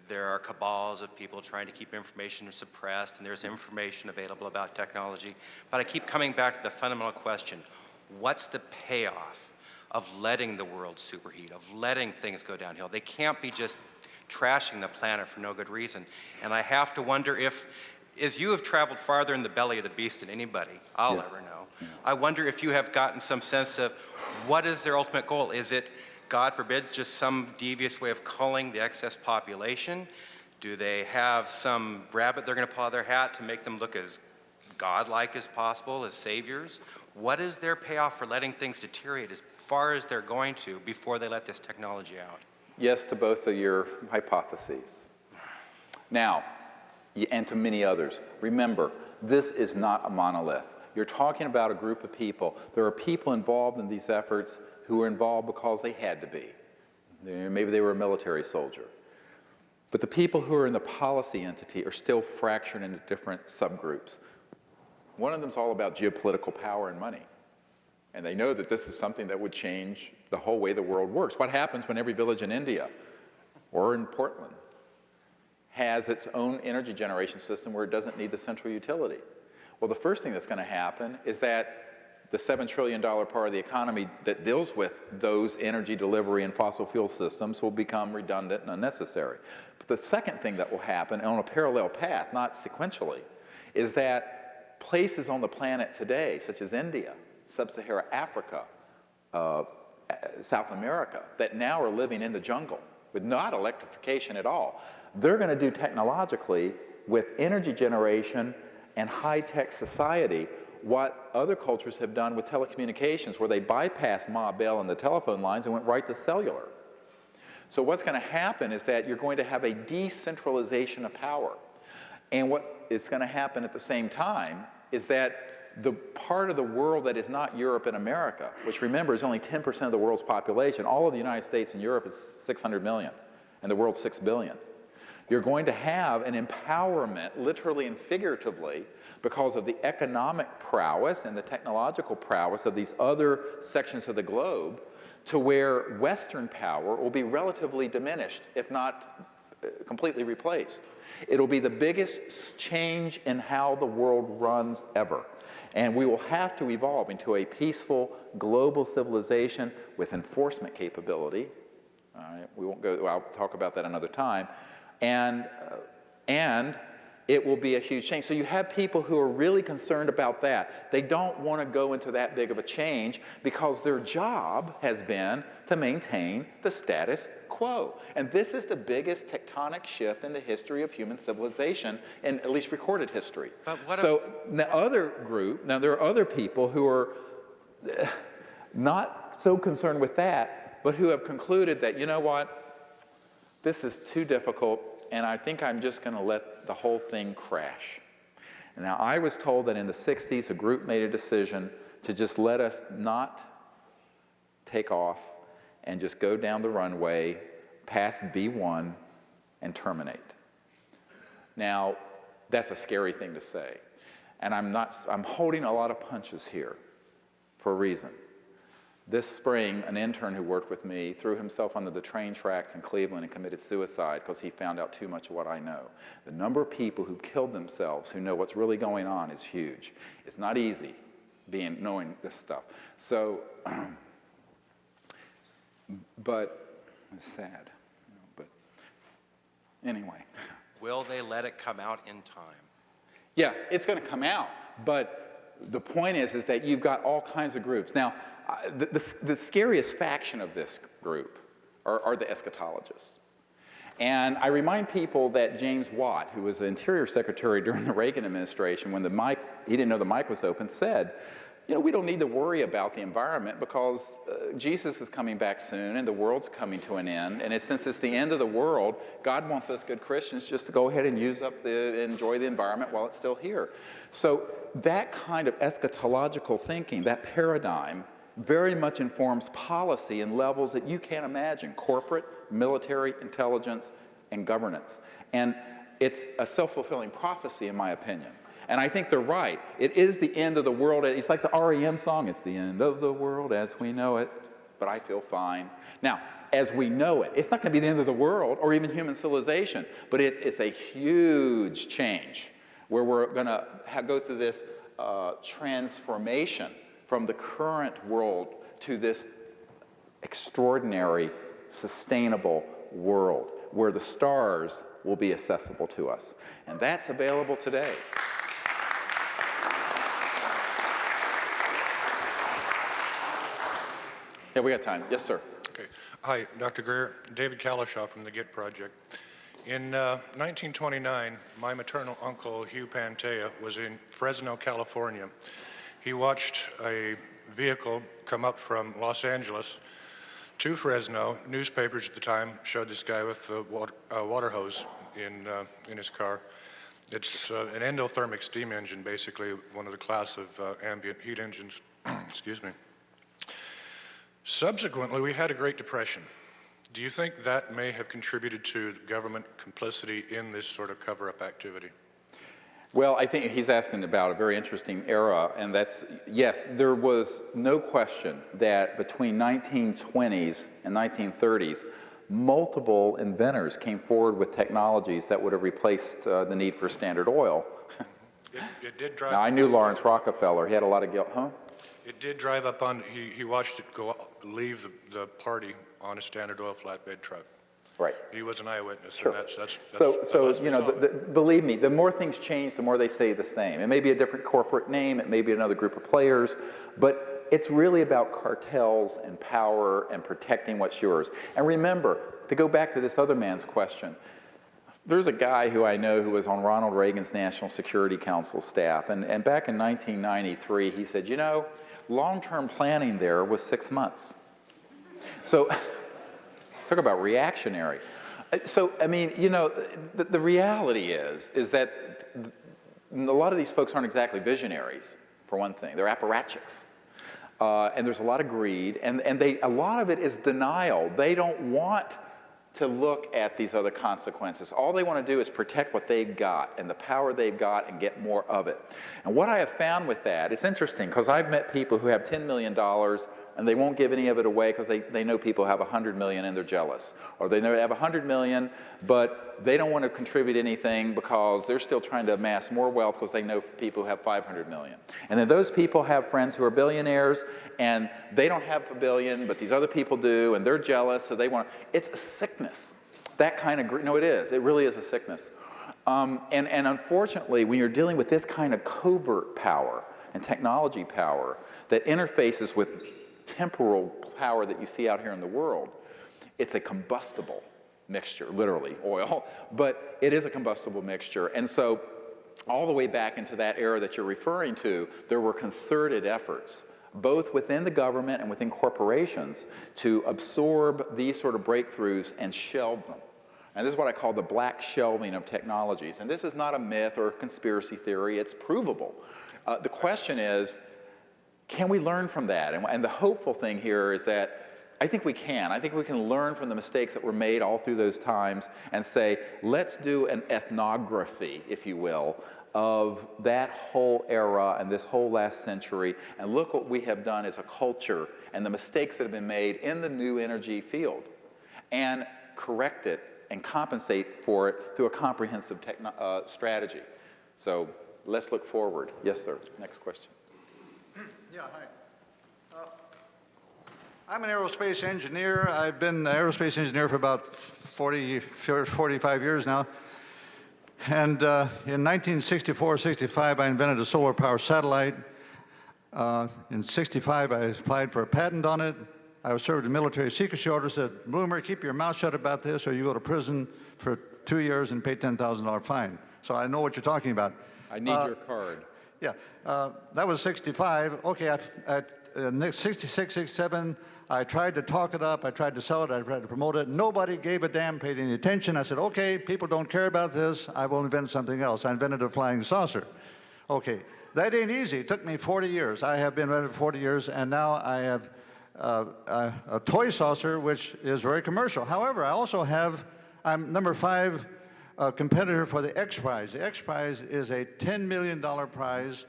there are cabals of people trying to keep information suppressed, and there's information available about technology. But I keep coming back to the fundamental question, what's the payoff of letting the world superheat, of letting things go downhill? They can't be just trashing the planet for no good reason. And I have to wonder if, as you have traveled farther in the belly of the beast than anybody I'll ever know, I wonder if you have gotten some sense of what is their ultimate goal? Is it, God forbid, just some devious way of culling the excess population? Do they have some rabbit they're going to pull out of their hat to make them look as godlike as possible, as saviors? What is their payoff for letting things deteriorate as far as they're going to before they let this technology out? Yes to both of your hypotheses. Now, and to many others, remember, this is not a monolith. You're talking about a group of people. There are people involved in these efforts who were involved because they had to be. Maybe they were a military soldier. But the people who are in the policy entity are still fractured into different subgroups. One of them is all about geopolitical power and money. And they know that this is something that would change the whole way the world works. What happens when every village in India or in Portland has its own energy generation system where it doesn't need the central utility? Well, the first thing that's going to happen is that the $7 trillion part of the economy that deals with those energy delivery and fossil fuel systems will become redundant and unnecessary. But the second thing that will happen, on a parallel path, not sequentially, is that places on the planet today, such as India, Sub-Saharan Africa, South America, that now are living in the jungle with not electrification at all, they're going to do technologically with energy generation and high-tech society what other cultures have done with telecommunications, where they bypassed Ma Bell and the telephone lines and went right to cellular. So what's going to happen is that you're going to have a decentralization of power. And what is going to happen at the same time is that the part of the world that is not Europe and America, which remember is only 10% of the world's population, all of the United States and Europe is 600 million, and the world's 6 billion. You're going to have an empowerment, literally and figuratively, because of the economic prowess and the technological prowess of these other sections of the globe, to where Western power will be relatively diminished, if not completely replaced. It'll be the biggest change in how the world runs ever. And we will have to evolve into a peaceful global civilization with enforcement capability. All right, we won't go, I'll talk about that another time. And it will be a huge change. So you have people who are really concerned about that. They don't want to go into that big of a change because their job has been to maintain the status quo. And this is the biggest tectonic shift in the history of human civilization, in at least recorded history. But what so the other group, now there are other people who are not so concerned with that, but who have concluded that, you know what, this is too difficult, and I think I'm just going to let the whole thing crash. Now, I was told that in the 60s, a group made a decision to just let us not take off and just go down the runway past B1 and terminate. Now, that's a scary thing to say. And I'm holding a lot of punches here for a reason. This spring, an intern who worked with me threw himself onto the train tracks in Cleveland and committed suicide because he found out too much of what I know. The number of people who killed themselves who know what's really going on is huge. It's not easy knowing this stuff. So, but it's sad. But anyway. Will they let it come out in time? Yeah, it's going to come out. But the point is that you've got all kinds of groups. Now, the scariest faction of this group are the eschatologists. And I remind people that James Watt, who was the Interior Secretary during the Reagan administration, when he didn't know the mic was open, said, you know, we don't need to worry about the environment because Jesus is coming back soon and the world's coming to an end. And since it's the end of the world, God wants us good Christians just to go ahead and enjoy the environment while it's still here. So that kind of eschatological thinking, that paradigm, very much informs policy in levels that you can't imagine: corporate, military, intelligence, and governance. And it's a self-fulfilling prophecy, in my opinion. And I think they're right. It is the end of the world. It's like the REM song, it's the end of the world as we know it, but I feel fine. Now, as we know it, it's not going to be the end of the world or even human civilization, but it's a huge change where we're going to go through this transformation from the current world to this extraordinary, sustainable world where the stars will be accessible to us. And that's available today. Yeah, we got time. Yes, sir. Okay. Hi, Dr. Greer. David Kalishaw from the GET Project. In 1929, my maternal uncle, Hugh Pantea, was in Fresno, California. He watched a vehicle come up from Los Angeles to Fresno. Newspapers at the time showed this guy with a water hose in his car. It's an endothermic steam engine, basically one of the class of ambient heat engines. Excuse me. Subsequently, we had a Great Depression. Do you think that may have contributed to government complicity in this sort of cover-up activity? Well, I think he's asking about a very interesting era, and that's, yes, there was no question that between 1920s and 1930s, multiple inventors came forward with technologies that would have replaced the need for Standard Oil. It did drive. Now, I knew Lawrence Rockefeller. He had a lot of guilt, huh? It did drive up on, he watched it leave the party on a Standard Oil flatbed truck. Right. He was an eyewitness. Sure. And that's So you know, believe me, the more things change, the more they say the same. It may be a different corporate name, it may be another group of players, but it's really about cartels and power and protecting what's yours. And remember, to go back to this other man's question, there's a guy who I know who was on Ronald Reagan's National Security Council staff, and back in 1993, he said, you know, long-term planning there was 6 months. So, talk about reactionary. So, I mean, you know, the reality is that a lot of these folks aren't exactly visionaries, for one thing. They're apparatchiks. And there's a lot of greed, and a lot of it is denial. They don't want to look at these other consequences. All they want to do is protect what they've got and the power they've got and get more of it. And what I have found with that, it's interesting, because I've met people who have $10 million and they won't give any of it away because they know people have 100 million and they're jealous. Or they know they have 100 million, but they don't want to contribute anything because they're still trying to amass more wealth because they know people who have 500 million. And then those people have friends who are billionaires and they don't have a billion, but these other people do, and they're jealous, so they want, it's a sickness. That kind of, no, it is. It really is a sickness. And unfortunately, when you're dealing with this kind of covert power and technology power that interfaces with temporal power that you see out here in the world, it's a combustible mixture, literally, oil, but it is a combustible mixture. And so all the way back into that era that you're referring to, there were concerted efforts, both within the government and within corporations, to absorb these sort of breakthroughs and shelve them. And this is what I call the black shelving of technologies. And this is not a myth or a conspiracy theory, it's provable. The question is, can we learn from that? And the hopeful thing here is that I think we can. I think we can learn from the mistakes that were made all through those times and say, let's do an ethnography, if you will, of that whole era and this whole last century, and look what we have done as a culture and the mistakes that have been made in the new energy field, and correct it and compensate for it through a comprehensive strategy. So let's look forward. Yes, sir. Next question. Yeah, hi. I'm an aerospace engineer. I've been an aerospace engineer for about 45 years now. And in 1964-65, I invented a solar power satellite. In 65, I applied for a patent on it. I was served a military secrecy order, said, Bloomer, keep your mouth shut about this or you go to prison for 2 years and pay $10,000 fine. So I know what you're talking about. I need your card. Yeah, that was 65. Okay, at 66, 67, I tried to talk it up. I tried to sell it. I tried to promote it. Nobody gave a damn, paid any attention. I said, okay, people don't care about this. I will invent something else. I invented a flying saucer. Okay, That ain't easy. It took me 40 years. I have been at it for 40 years, and now I have a toy saucer, which is very commercial. However, I also have, I'm number 5 competitor for the X Prize. The X Prize is a $10 million prize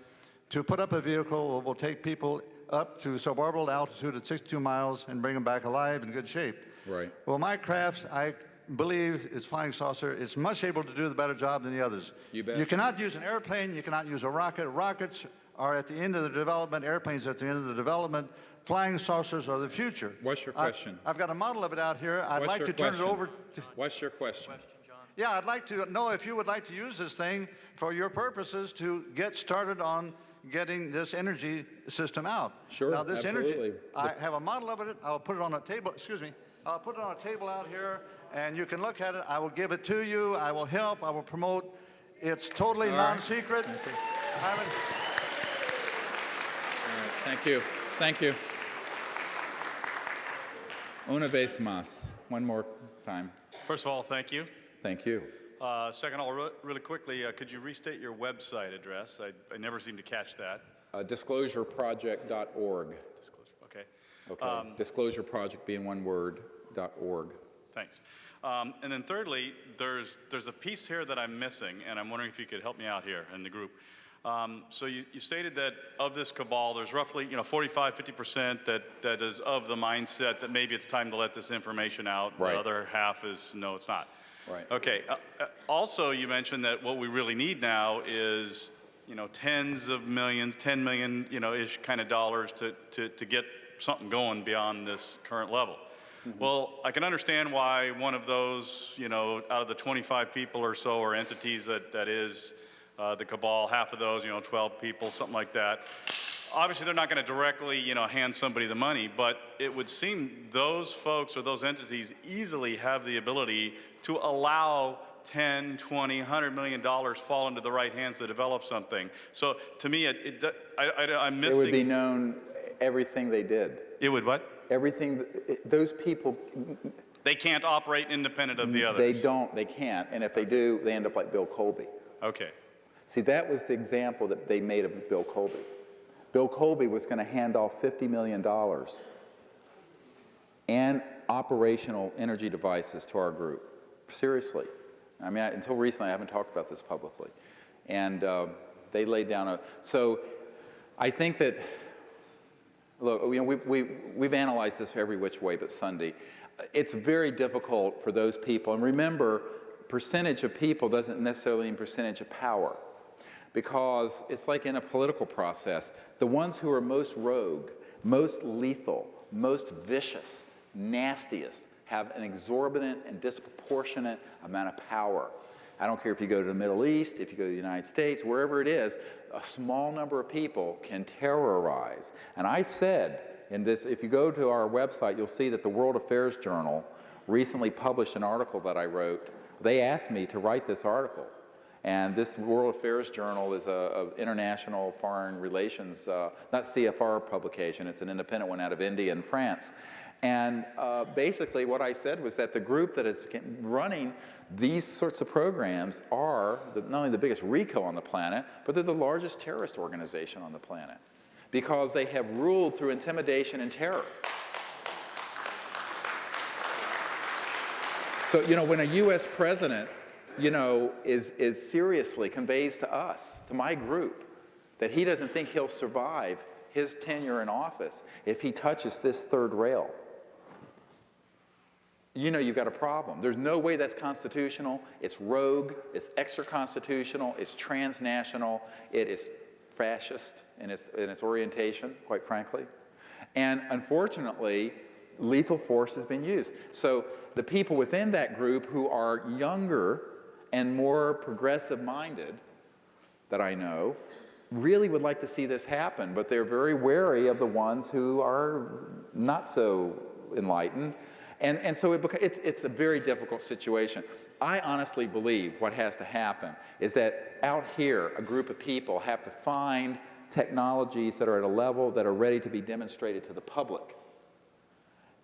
to put up a vehicle that will take people up to suborbital altitude at 62 miles and bring them back alive in good shape. Right. Well, my craft, I believe, is flying saucer. It's much able to do the better job than the others. You bet. You cannot use an airplane. You cannot use a rocket. Rockets are at the end of the development. Airplanes are at the end of the development. Flying saucers are the future. What's your question? I've got a model of it out here. I'd like to turn it over to... What's your question? Yeah, I'd like to know if you would like to use this thing for your purposes to get started on getting this energy system out. Sure, now, this absolutely. energy, I have a model of it. I'll put it on a table. Excuse me. I'll put it on a table out here, and you can look at it. I will give it to you. I will help. I will promote. It's totally non-secret. Thank you. Thank you. Una vez más. One more time. First of all, thank you. Thank you. Second of all, really quickly, could you restate your website address? I never seem to catch that. Disclosureproject.org. Disclosure, okay. Okay. Disclosure Project being one word, .org. Thanks. And then thirdly, there's a piece here that I'm missing, and I'm wondering if you could help me out here in the group. So you stated that of this cabal, there's roughly 45–50% that is of the mindset that maybe it's time to let this information out. Right. The other half is no, it's not. Right. Okay. Also, you mentioned that what we really need now is tens of millions, 10 million ish kind of dollars to get something going beyond this current level. Mm-hmm. Well, I can understand why one of those out of the 25 people or so or entities that is the cabal, half of those 12 people, something like that. Obviously, they're not going to directly, hand somebody the money, but it would seem those folks or those entities easily have the ability to allow 10, 20, $100 million fall into the right hands to develop something. So to me, I'm missing. It would be known everything they did. It would what? Everything, those people. They can't operate independent of the others. They don't, they can't, and if they do, they end up like Bill Colby. Okay. See, that was the example that they made of Bill Colby. Bill Colby was going to hand off $50 million and operational energy devices to our group. Seriously. I mean, until recently, I haven't talked about this publicly. And they laid down so I think that, look, we've analyzed this every which way but Sunday. It's very difficult for those people. And remember, percentage of people doesn't necessarily mean percentage of power. Because it's like in a political process, the ones who are most rogue, most lethal, most vicious, nastiest, have an exorbitant and disproportionate amount of power. I don't care if you go to the Middle East, if you go to the United States, wherever it is, a small number of people can terrorize. And I said in this, if you go to our website, you'll see that the World Affairs Journal recently published an article that I wrote. They asked me to write this article. And this World Affairs Journal is an international foreign relations, not CFR publication, it's an independent one out of India and France. And basically what I said was that the group that is running these sorts of programs are not only the biggest RICO on the planet, but they're the largest terrorist organization on the planet because they have ruled through intimidation and terror. So, when a US president is seriously conveys to us, to my group, that he doesn't think he'll survive his tenure in office if he touches this third rail. You've got a problem. There's no way that's constitutional. It's rogue, it's extra-constitutional, it's transnational, it is fascist in its orientation, quite frankly. And unfortunately, lethal force has been used. So the people within that group who are younger and more progressive-minded, that I know, really would like to see this happen, but they're very wary of the ones who are not so enlightened. And so it's a very difficult situation. I honestly believe what has to happen is that out here, a group of people have to find technologies that are at a level that are ready to be demonstrated to the public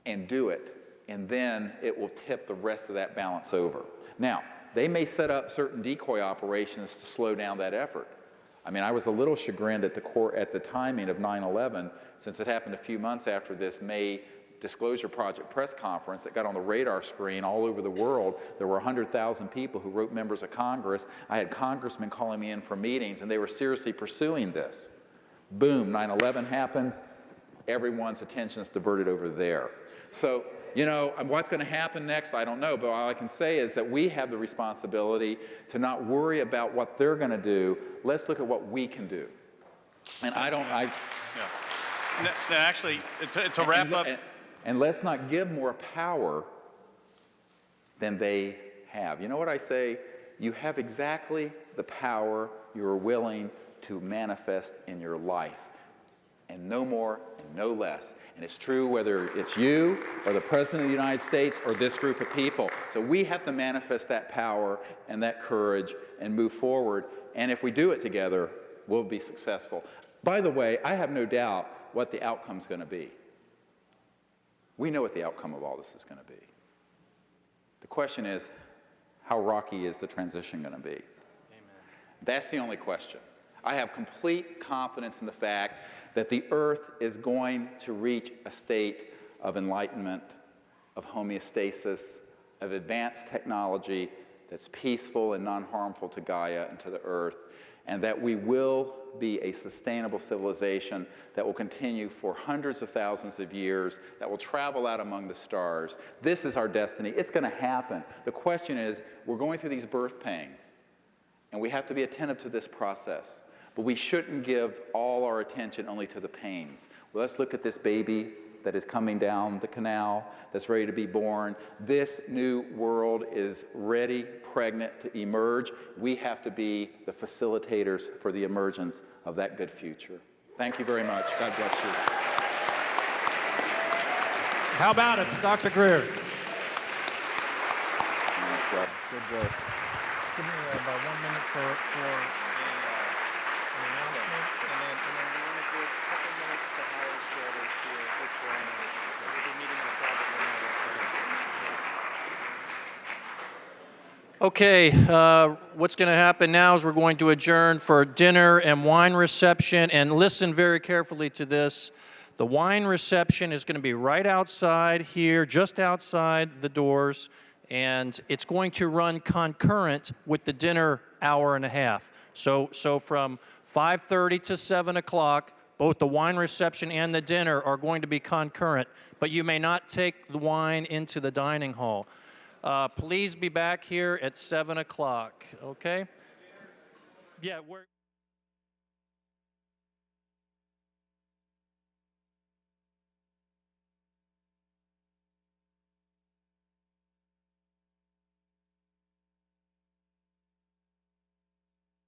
and do it, and then it will tip the rest of that balance over. Now, they may set up certain decoy operations to slow down that effort. I mean, I was a little chagrined at the timing of 9/11, since it happened a few months after this May Disclosure Project press conference that got on the radar screen all over the world. There were 100,000 people who wrote members of Congress. I had congressmen calling me in for meetings, and they were seriously pursuing this. Boom, 9/11 happens. Everyone's attention is diverted over there. So, you know, what's going to happen next, I don't know, but all I can say is that we have the responsibility to not worry about what they're going to do. Let's look at what we can do. And Yeah. Actually, to wrap up. And let's not give more power than they have. You know what I say? You have exactly the power you are willing to manifest in your life, and no more and no less. And it's true whether it's you or the President of the United States or this group of people. So we have to manifest that power and that courage and move forward. And if we do it together, we'll be successful. By the way, I have no doubt what the outcome's going to be. We know what the outcome of all this is going to be. The question is, how rocky is the transition going to be? Amen. That's the only question. I have complete confidence in the fact that the earth is going to reach a state of enlightenment, of homeostasis, of advanced technology that's peaceful and non-harmful to Gaia and to the earth, and that we will be a sustainable civilization that will continue for hundreds of thousands of years, that will travel out among the stars. This is our destiny. It's going to happen. The question is, we're going through these birth pangs, and we have to be attentive to this process. But we shouldn't give all our attention only to the pains. Well, let's look at this baby that is coming down the canal, that's ready to be born. This new world is ready, pregnant to emerge. We have to be the facilitators for the emergence of that good future. Thank you very much. God bless you. How about it, Dr. Greer? Good work. Give me about 1 minute for an announcement, and then we're going to give a couple minutes to Howard's daughter here, which we'll be meeting in a private room. Okay, what's going to happen now is we're going to adjourn for dinner and wine reception, and listen very carefully to this. The wine reception is going to be right outside here, just outside the doors, and it's going to run concurrent with the dinner hour and a half. So from 5:30 to 7 o'clock, both the wine reception and the dinner are going to be concurrent, but you may not take the wine into the dining hall. Please be back here at 7 o'clock, okay? Yeah, we're...